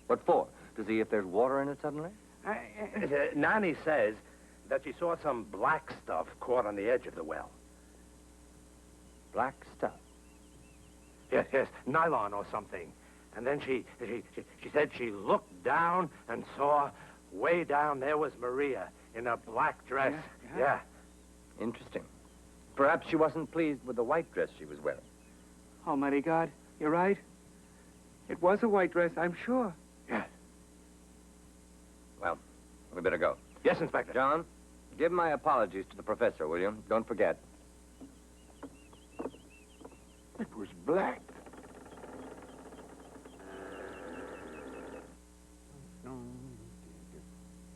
What for? To see if there's water in it suddenly? Nanny says that she saw some black stuff caught on the edge of the well. Black stuff? Yes, nylon or something. And then she said she looked down and saw way down there was Maria in a black dress. Yeah. Interesting. Perhaps she wasn't pleased with the white dress she was wearing. Almighty God, you're right. It was a white dress, I'm sure. Yes. Well, we better go. Yes, Inspector. John, give my apologies to the professor, will you? Don't forget. It was black.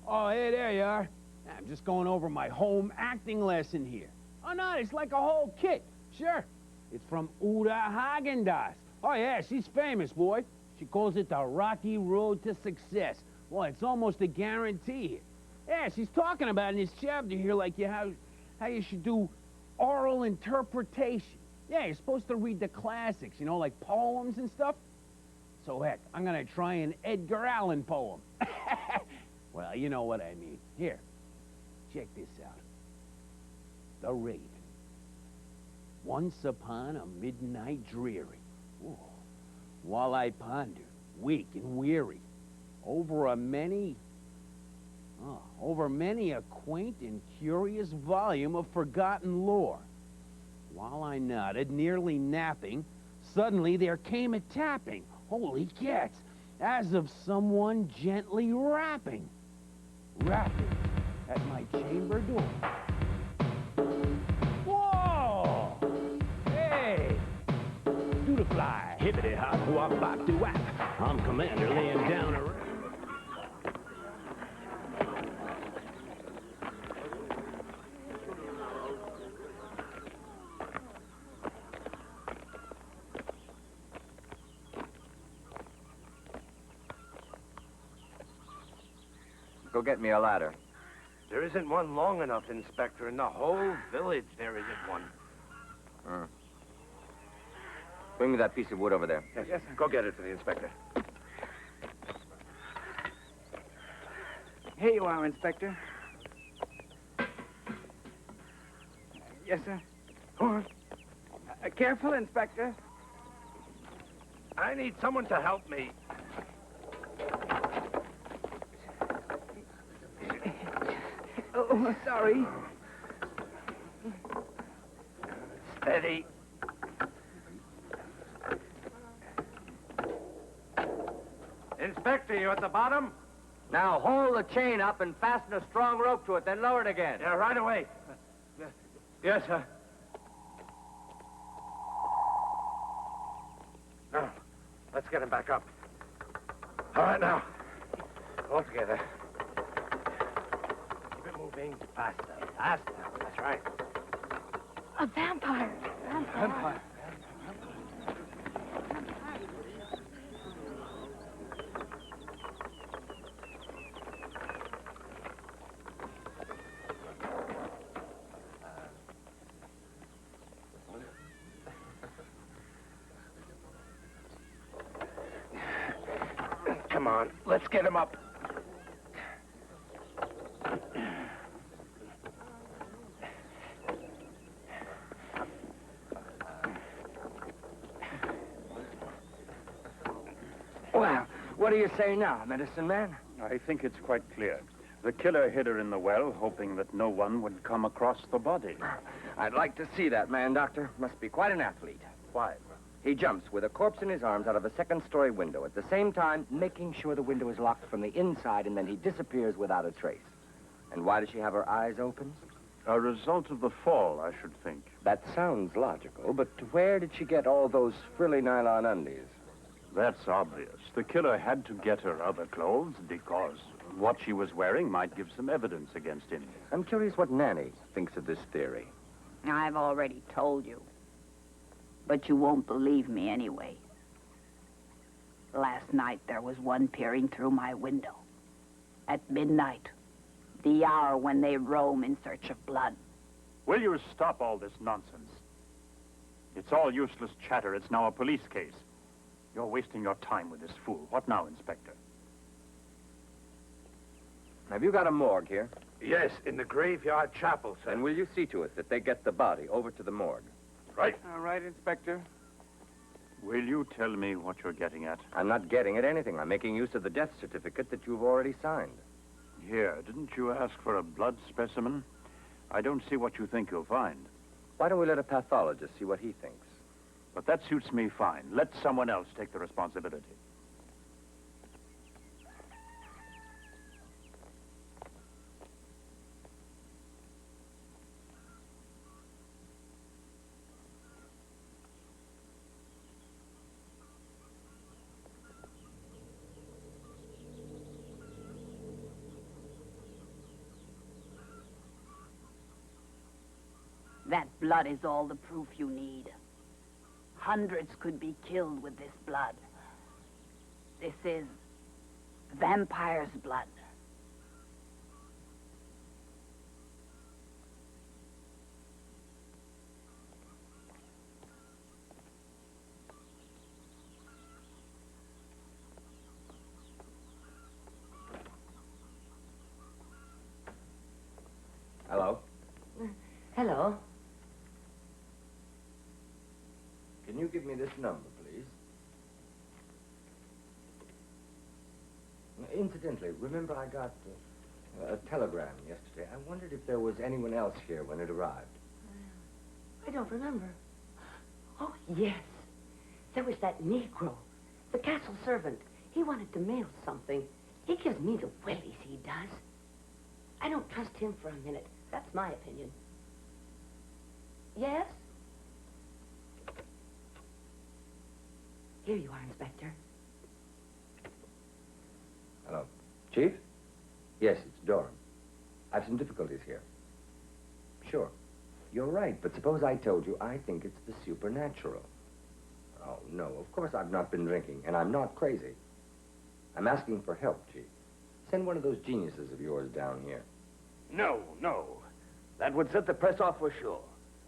Oh, hey, there you are. I'm just going over my home acting lesson here. Oh, no, it's like a whole kit. Sure. It's from Uda Hagendas. Oh, yeah, she's famous, boy. She calls it the Rocky Road to Success. Well, it's almost a guarantee. Yeah, she's talking about in this chapter here, like how you should do oral interpretation. Yeah, you're supposed to read the classics, you know, like poems and stuff. So, heck, I'm gonna try an Edgar Allan poem. Well, you know what I mean. Here, check this out. The Raven. Once upon a midnight dreary, ooh, while I ponder, weak and weary, over many a quaint and curious volume of forgotten lore. While I nodded, nearly napping, suddenly there came a tapping, holy cats, as of someone gently rapping at my chamber door. Whoa! Hey! Do the fly, hippity hop, wop bop do wap. I'm Commander laying down a... Go get me a ladder. There isn't one long enough, Inspector. In the whole village, there isn't one. Bring me that piece of wood over there. Yes, sir. Go get it for the inspector. Here you are, Inspector. Yes, sir. Go on. Careful, Inspector. I need someone to help me. Oh, sorry. Steady. Inspector, you at the bottom? Now hold the chain up and fasten a strong rope to it, then lower it again. Yeah, right away. Yes, sir. Now, let's get him back up. All right, now. All together. Keep it moving. Faster, faster. That's right. A vampire. Vampire. Come on, let's get him up. Well, what do you say now, medicine man? I think it's quite clear. The killer hid her in the well, hoping that no one would come across the body. I'd like to see that man, Doctor. Must be quite an athlete. Why? He jumps with a corpse in his arms out of a second-story window, at the same time making sure the window is locked from the inside, and then he disappears without a trace. And why does she have her eyes open? A result of the fall, I should think. That sounds logical, but where did she get all those frilly nylon undies? That's obvious. The killer had to get her other clothes because what she was wearing might give some evidence against him. I'm curious what Nanny thinks of this theory. I've already told you. But you won't believe me anyway. Last night there was one peering through my window. At midnight, the hour when they roam in search of blood. Will you stop all this nonsense? It's all useless chatter. It's now a police case. You're wasting your time with this fool. What now, Inspector? Have you got a morgue here? Yes, in the graveyard chapel, sir. And will you see to it that they get the body over to the morgue? Right. All right, Inspector. Will you tell me what you're getting at? I'm not getting at anything. I'm making use of the death certificate that you've already signed. Here, didn't you ask for a blood specimen? I don't see what you think you'll find. Why don't we let a pathologist see what he thinks? But that suits me fine. Let someone else take the responsibility. That blood is all the proof you need. Hundreds could be killed with this blood. This is vampire's blood. Hello? Hello. Can you give me this number, please? Incidentally, remember I got a telegram yesterday. I wondered if there was anyone else here when it arrived. I don't remember. Oh, yes. There was that Negro, the castle servant. He wanted to mail something. He gives me the willies, he does. I don't trust him for a minute. That's my opinion. Yes? Here you are, Inspector. Hello. Chief? Yes, it's Doran. I've some difficulties here. Sure. You're right, but suppose I told you I think it's the supernatural. Oh, no, of course I've not been drinking, and I'm not crazy. I'm asking for help, Chief. Send one of those geniuses of yours down here. No, no. That would set the press off for sure.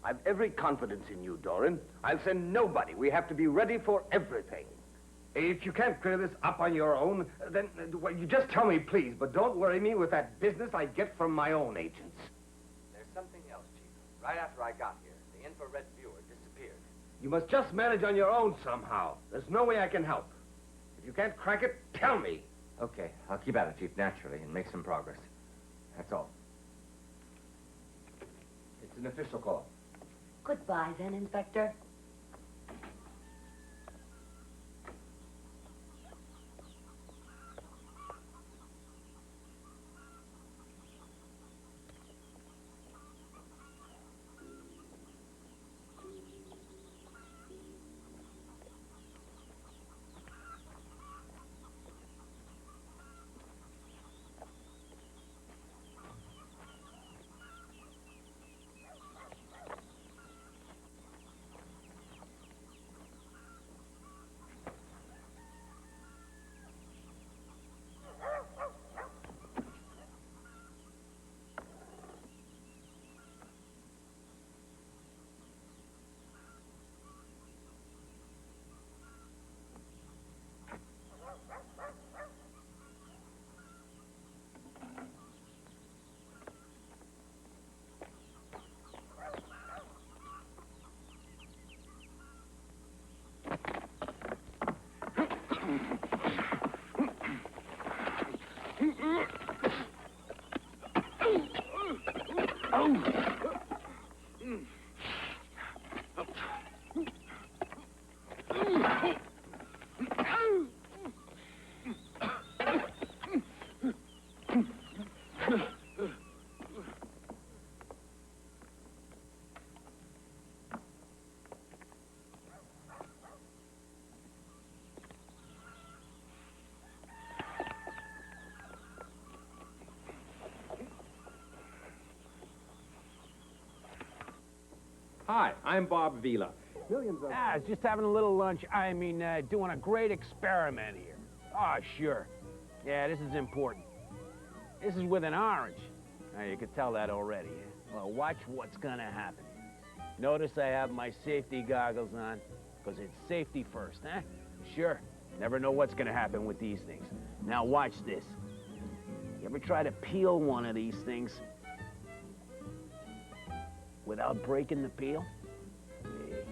I've every confidence in you, Doran. I'll send nobody. We have to be ready for everything. If you can't clear this up on your own, then well, you just tell me, please. But don't worry me with that business I get from my own agents. There's something else, Chief. Right after I got here, the infrared viewer disappeared. You must just manage on your own somehow. There's no way I can help. If you can't crack it, tell me. Okay, I'll keep at it, Chief, naturally, and make some progress. That's all. It's an official call. Goodbye, then, Inspector. Hi, I'm Bob Vila. I was just having a little lunch. I mean, doing a great experiment here. Oh, sure. Yeah, this is important. This is with an orange. Now, you can tell that already. Eh? Well, watch what's gonna happen. Notice I have my safety goggles on, because it's safety first, huh? Sure, never know what's gonna happen with these things. Now watch this. You ever try to peel one of these things without breaking the peel? Hey,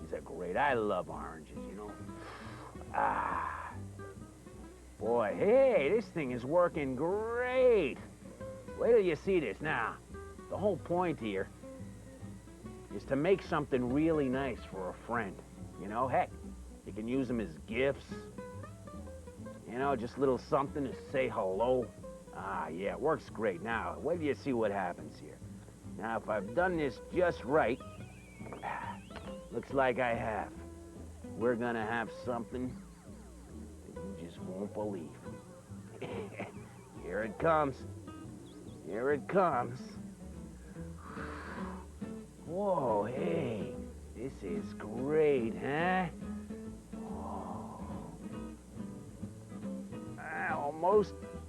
these are great. I love oranges, you know. Ah. Boy, hey, this thing is working great. Wait till you see this. Now, the whole point here is to make something really nice for a friend. You know, heck, you can use them as gifts. You know, just a little something to say hello. Ah, yeah, it works great. Now, wait till you see what happens here. Now, if I've done this just right, looks like I have. We're gonna have something that you just won't believe. Here it comes. Here it comes. Whoa, hey, this is great, huh? Oh.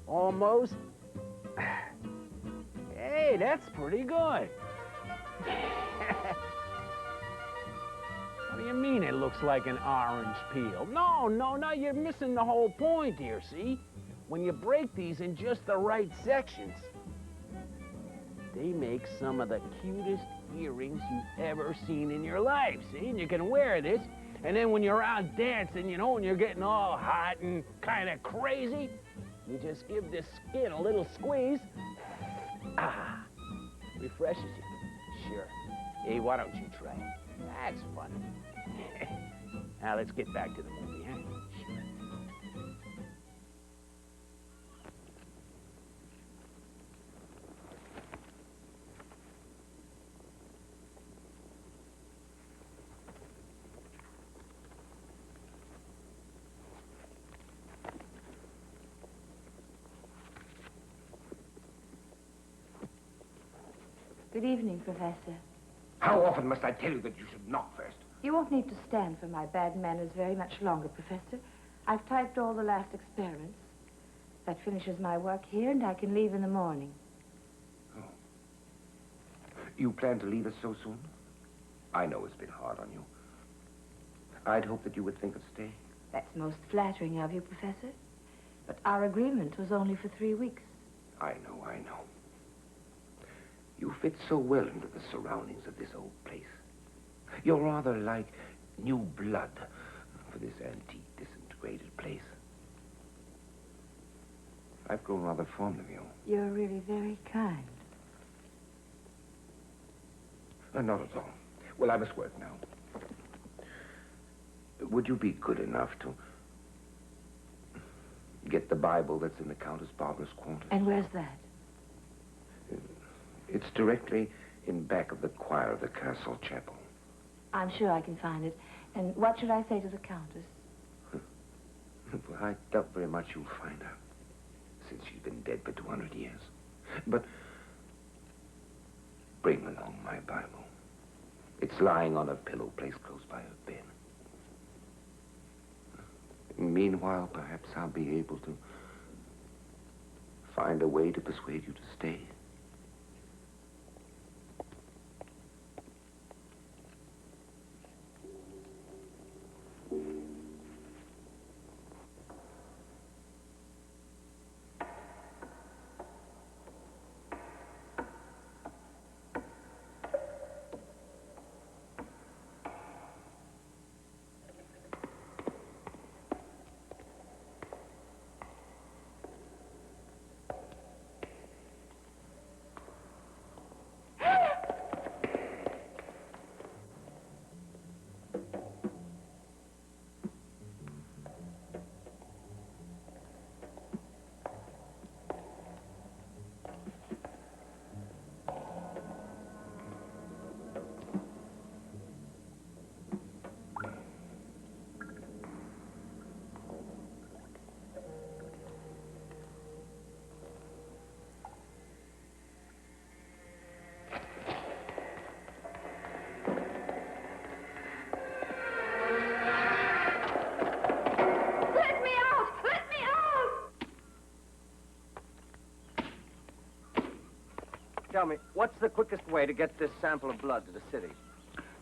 Almost. Hey, that's pretty good. What do you mean it looks like an orange peel? No, you're missing the whole point here, see? When you break these in just the right sections, they make some of the cutest earrings you've ever seen in your life, see? And you can wear this, and then when you're out dancing, you know, and you're getting all hot and kind of crazy, you just give this skin a little squeeze. Ah, refreshes you. Sure. Hey, why don't you try it? That's funny. Now, let's get back to the movie, huh? Sure. Good evening, Professor. How often must I tell you that you should knock first? You won't need to stand for my bad manners very much longer, Professor. I've typed all the last experiments. That finishes my work here, and I can leave in the morning. Oh. You plan to leave us so soon? I know it's been hard on you. I'd hoped that you would think of staying. That's most flattering of you, Professor. But our agreement was only for 3 weeks. I know. You fit so well into the surroundings of this old place. You're rather like new blood for this antique, disintegrated place. I've grown rather fond of you. You're really very kind. Not at all. Well, I must work now. Would you be good enough to get the Bible that's in the Countess Barbara's quarters? And where's that? It's directly in back of the choir of the castle chapel. I'm sure I can find it. And what should I say to the Countess? Well, I doubt very much you'll find her, since she's been dead for 200 years. But bring along my Bible. It's lying on a pillow placed close by her bed. Meanwhile, perhaps I'll be able to find a way to persuade you to stay. Tell me, what's the quickest way to get this sample of blood to the city?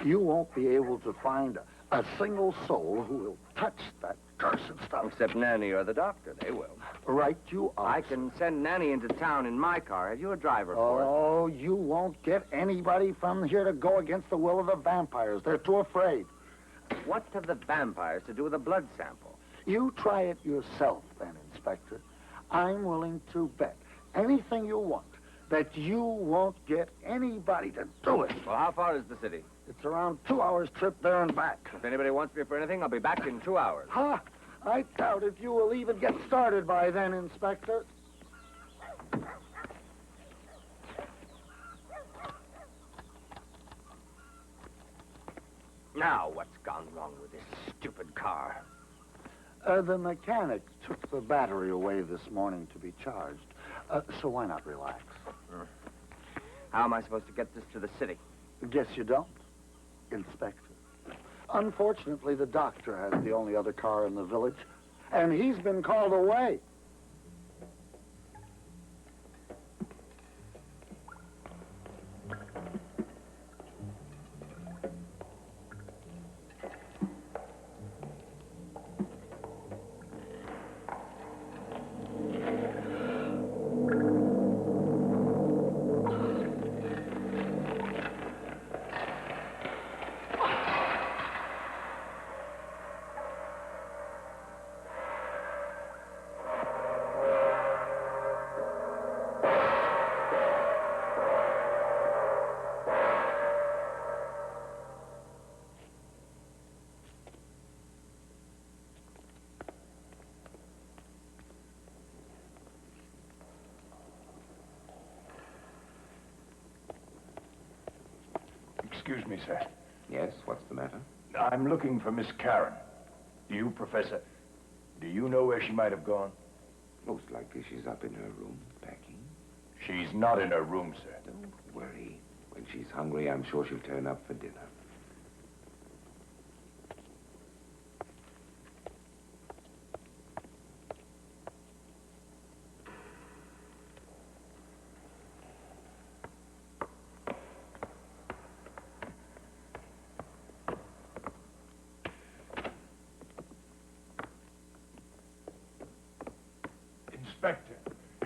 You won't be able to find a single soul who will touch that cursed stuff. Except Nanny or the doctor. They will. Right you are. I can send Nanny into town in my car. Have you a driver for it? Oh, you won't get anybody from here to go against the will of the vampires. They're too afraid. What have the vampires to do with a blood sample? You try it yourself, then, Inspector. I'm willing to bet anything you want that you won't get anybody to do it. Well, how far is the city? It's around 2 hours trip there and back. If anybody wants me for anything, I'll be back in 2 hours. Ha! I doubt if you will even get started by then, Inspector. Now, what's gone wrong with this stupid car? The mechanic took the battery away this morning to be charged. So why not relax? How am I supposed to get this to the city? Guess you don't, Inspector. Unfortunately, the doctor has the only other car in the village, and he's been called away. Excuse me, sir. Yes, what's the matter? I'm looking for Miss Karen. Do you, Professor? Do you know where she might have gone? Most likely she's up in her room, packing. She's not in her room, sir. Don't worry. When she's hungry, I'm sure she'll turn up for dinner.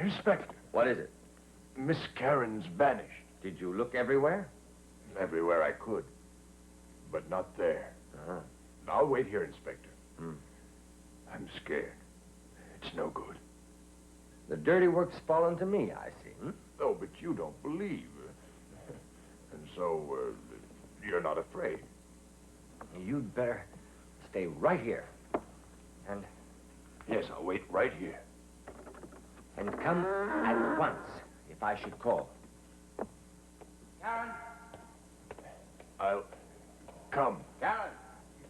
Inspector. What is it? Miss Karen's vanished. Did you look everywhere? Everywhere I could. But not there. Uh-huh. I'll wait here, Inspector. I'm scared. It's no good. The dirty work's fallen to me, I see. Oh, but you don't believe. And so, you're not afraid. You'd better stay right here. And... Yes, I'll wait right here. And come at once, if I should call. Karen! I'll come. Karen!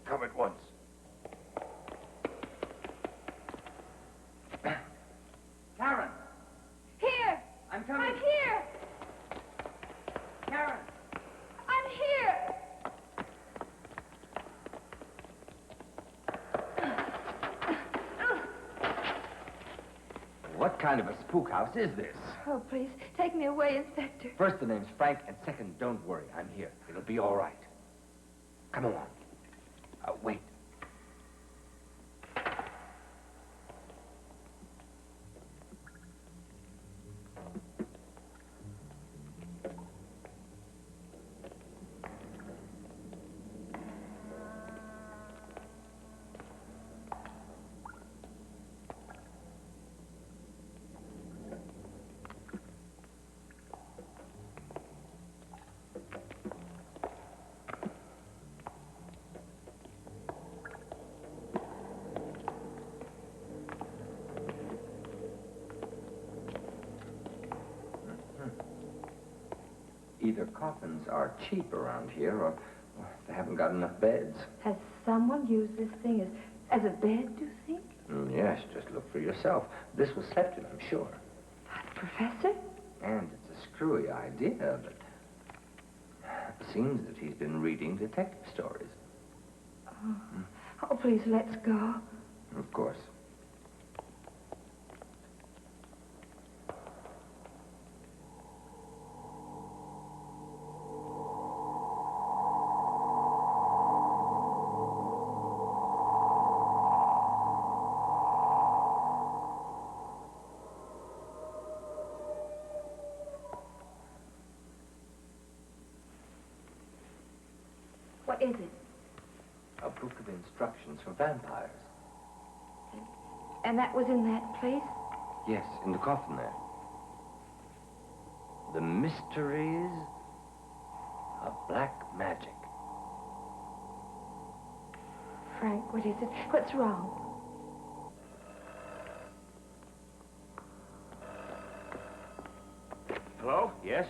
Come at once. Karen! Here! I'm coming. I'm here! Karen! I'm here! What kind of a spook house is this? Oh, please, take me away, Inspector. First, the name's Frank, and second, don't worry. I'm here. It'll be all right. Come along. Wait. Either coffins are cheap around here, or they haven't got enough beds. Has someone used this thing as a bed, do you think? Yes, just look for yourself. This was slept in, I'm sure. Professor? And it's a screwy idea, but it seems that he's been reading detective stories. Oh, please, let's go. Of course. is it? A book of instructions for vampires. And that was in that place? Yes, in the coffin there. The mysteries of black magic. Frank, what is it? What's wrong? Hello? Yes?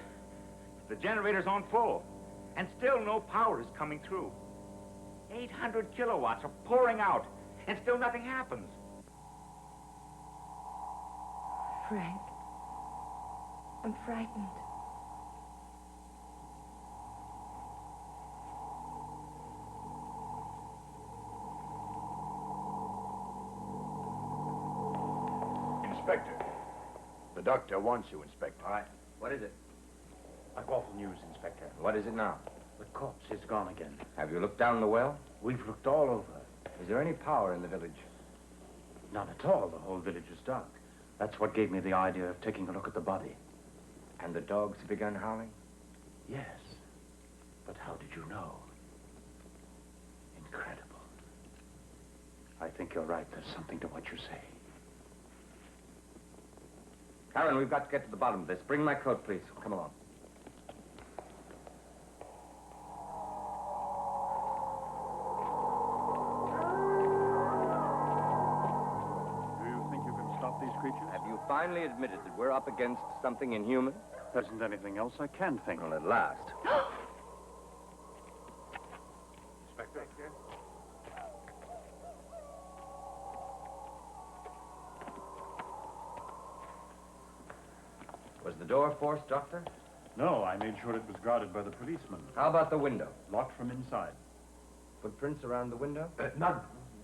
The generator's on full, and still no power is coming through. 800 kilowatts are pouring out, and still nothing happens. Frank, I'm frightened. Inspector. The doctor wants you, Inspector. All right. What is it? I've awful news, Inspector. What is it now? The corpse is gone again. Have you looked down the well? We've looked all over. Is there any power in the village? None at all. The whole village is dark. That's what gave me the idea of taking a look at the body. And the dogs have begun howling? Yes. But how did you know? Incredible. I think you're right. There's something to what you say. Karen, we've got to get to the bottom of this. Bring my coat, please. Come along. Do you think you can stop these creatures? Have you finally admitted that we're up against something inhuman? There isn't anything else I can think. Well, at last. Inspector? Was the door forced, Doctor? No, I made sure it was guarded by the policeman. How about the window? Locked from inside. Footprints around the window? None.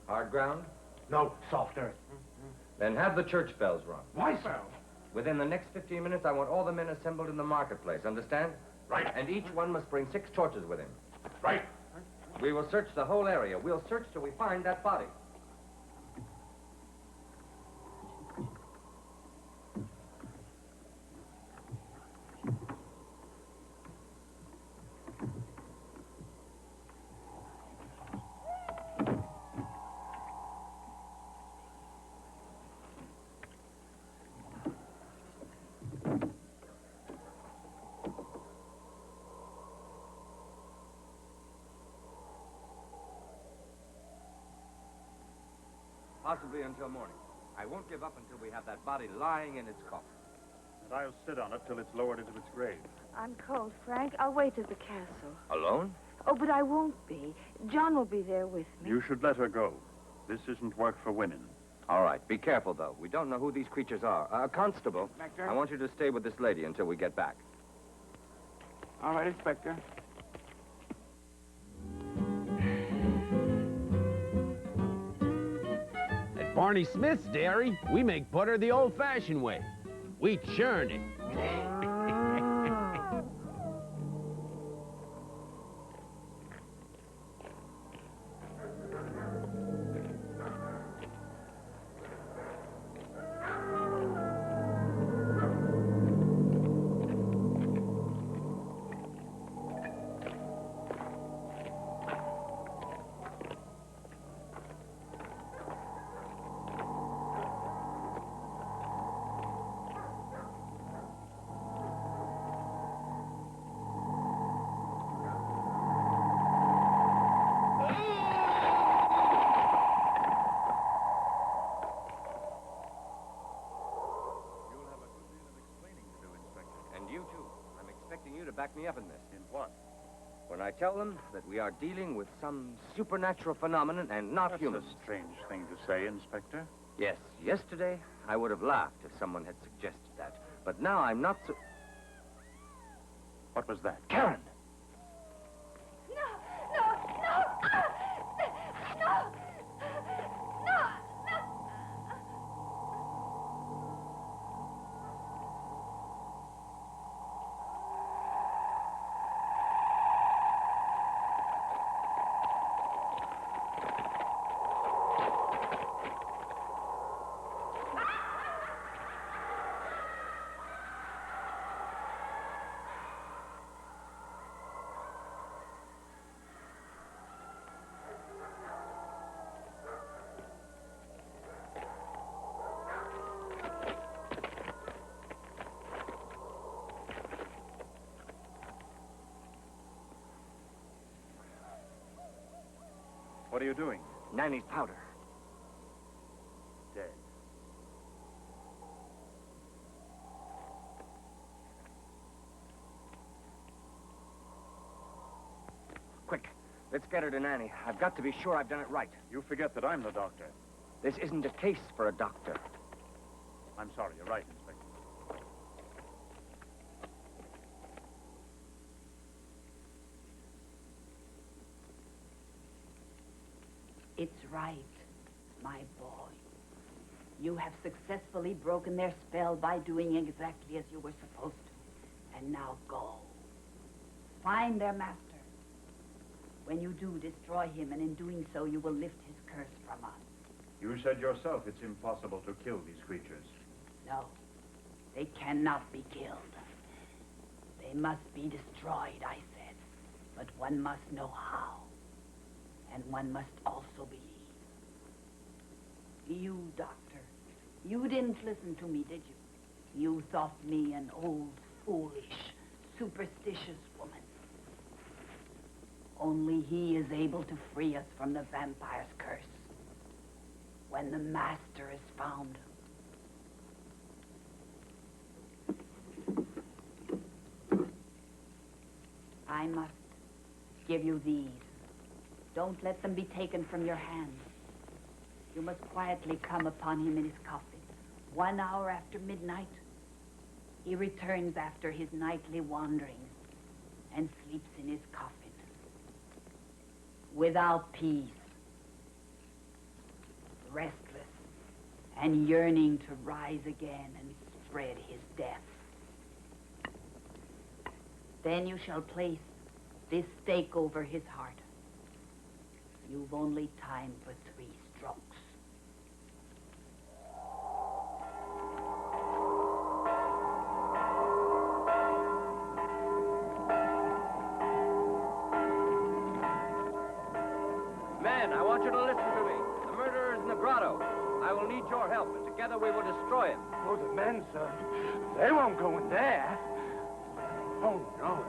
Hard ground? No, soft earth. Then have the church bells rung. Why, sir? Within the next 15 minutes, I want all the men assembled in the marketplace, understand? Right. And each one must bring 6 torches with him. Right. We will search the whole area. We'll search till we find that body. Possibly until morning. I won't give up until we have that body lying in its coffin. And I'll sit on it till it's lowered into its grave. I'm cold, Frank. I'll wait at the castle. Alone? Oh, but I won't be. John will be there with me. You should let her go. This isn't work for women. All right. Be careful, though. We don't know who these creatures are. Constable, Inspector? I want you to stay with this lady until we get back. All right, Inspector. At Barney Smith's dairy, we make butter the old-fashioned way. We churn it. You, too. I'm expecting you to back me up in this. In what? When I tell them that we are dealing with some supernatural phenomenon and not That's humans. a strange thing to say, Inspector. Yes, yesterday I would have laughed if someone had suggested that. But now I'm not so... What was that? Karen! What are you doing? Nanny's powder. Dead. Quick, let's get her to Nanny. I've got to be sure I've done it right. You forget that I'm the doctor. This isn't a case for a doctor. I'm sorry, you're right, Inspector. It's right, my boy. You have successfully broken their spell by doing exactly as you were supposed to. And now go. Find their master. When you do, destroy him, and in doing so, you will lift his curse from us. You said yourself it's impossible to kill these creatures. No, they cannot be killed. They must be destroyed, I said. But one must know how. And one must also believe. You, doctor, you didn't listen to me, did you? You thought me an old, foolish, superstitious woman. Only he is able to free us from the vampire's curse. When the master is found. I must give you these. Don't let them be taken from your hands. You must quietly come upon him in his coffin. 1 hour after midnight, he returns after his nightly wanderings and sleeps in his coffin. Without peace, restless, and yearning to rise again and spread his death. Then you shall place this stake over his heart. You've only time for 3 strokes. Men, I want you to listen to me. The murderer is in the grotto. I will need your help, and together we will destroy him. Oh, the men, sir. They won't go in there. Oh, no.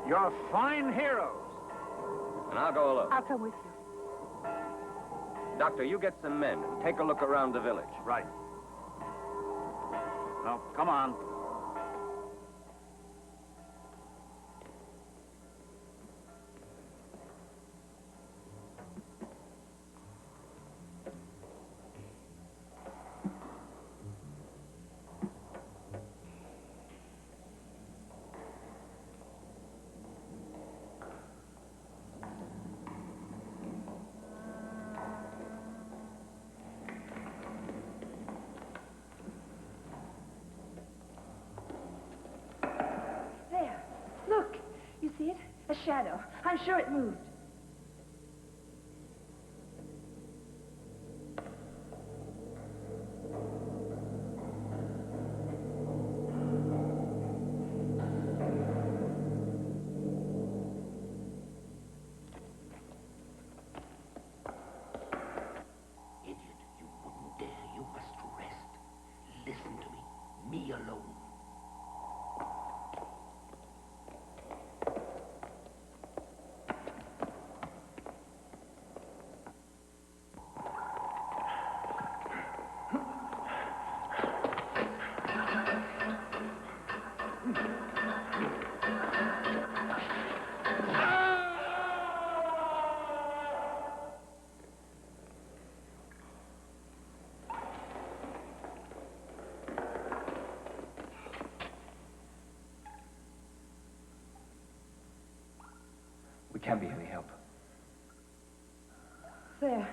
You're fine heroes. And I'll go alone. I'll come with you. Doctor, you get some men and take a look around the village. Right. Well, come on. There. Look. You see it? A shadow. I'm sure it moved. Idiot, you wouldn't dare. You must rest. Listen to me. Me alone. We can't be any help. There.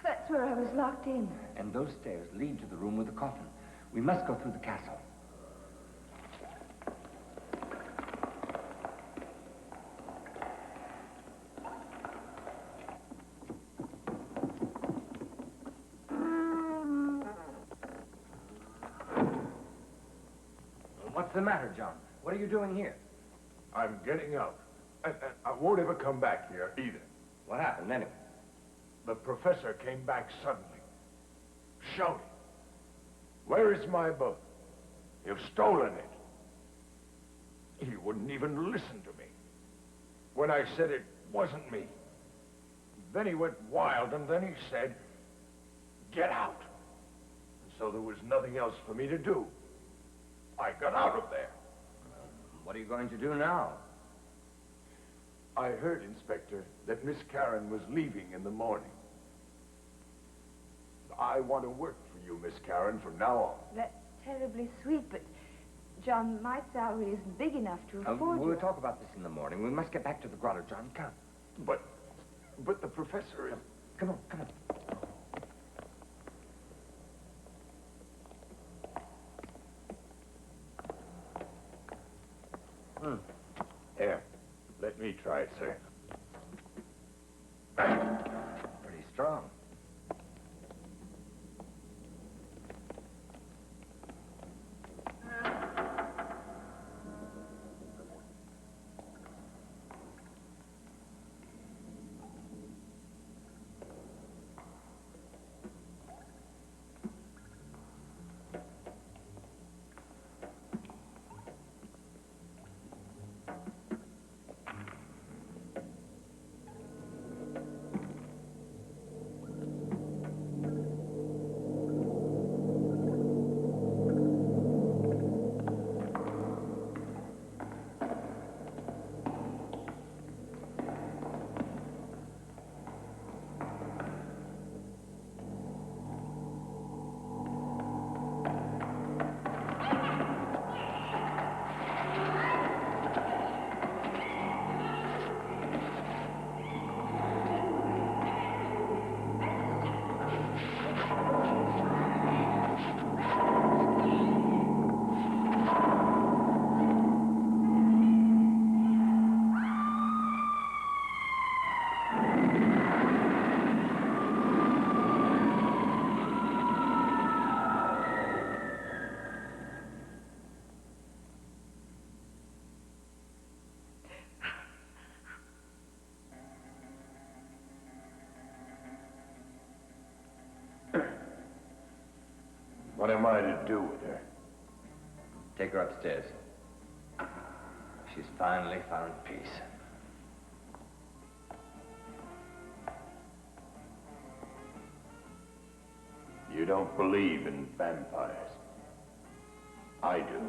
That's where I was locked in. And those stairs lead to the room with the coffin. We must go through the castle. What's the matter, John? What are you doing here? I'm getting out. And I won't ever come back here either. What happened anyway? The professor came back suddenly, shouting. Where is my book? You've stolen it. He wouldn't even listen to me. When I said it wasn't me, Then he went wild, and then he said, "Get out." And so there was nothing else for me to do. I got out of there. What are you going to do now? I heard, Inspector, that Miss Karen was leaving in the morning. I want to work for you, Miss Karen, from now on. That's terribly sweet, but, John, my salary isn't big enough to afford We'll you. talk about this in the morning. We must get back to the grotto, John. Come. But the professor is... Come on, come on. Here, let me try it, sir. Pretty strong. What am I to do with her? Take her upstairs. She's finally found peace. You don't believe in vampires. I do.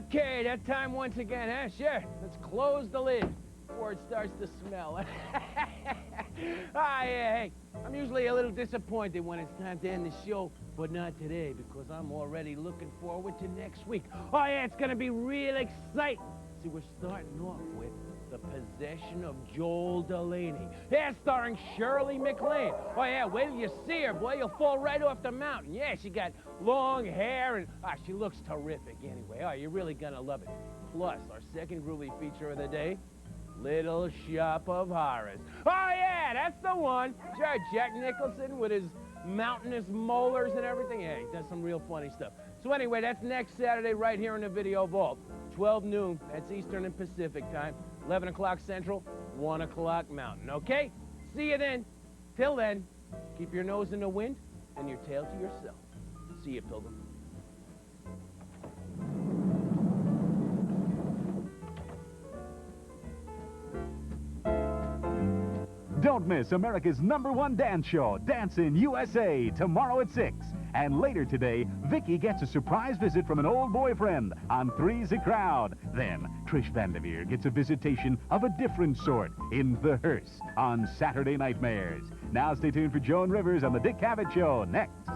Okay, that time once again, huh? Sure. Let's close the lid before it starts to smell. Yeah, hey. I'm usually a little disappointed when it's time to end the show, but not today, because I'm already looking forward to next week. Oh, yeah, it's gonna be real exciting. See, we're starting off with The Possession of Joel Delaney. Yeah, starring Shirley MacLaine. Oh, yeah, wait till you see her, boy. You'll fall right off the mountain. Yeah, she got long hair, and she looks terrific anyway. Oh, you're really gonna love it. Plus, our second groovy feature of the day, Little Shop of Horrors. Oh, yeah, that's the one. Sure, Jack Nicholson with his mountainous molars and everything. Yeah, he does some real funny stuff. So anyway, that's next Saturday right here in the Video Vault. 12 noon, that's Eastern and Pacific time. 11 o'clock Central, 1 o'clock Mountain, okay? See you then. Till then, keep your nose in the wind and your tail to yourself. See you, Pilgrim. Don't miss America's #1 dance show, Dancing USA, tomorrow at 6. And later today, Vicky gets a surprise visit from an old boyfriend on Three's a Crowd. Then, Trish Vanderveer gets a visitation of a different sort in The Hearse on Saturday Nightmares. Now stay tuned for Joan Rivers on The Dick Cavett Show next.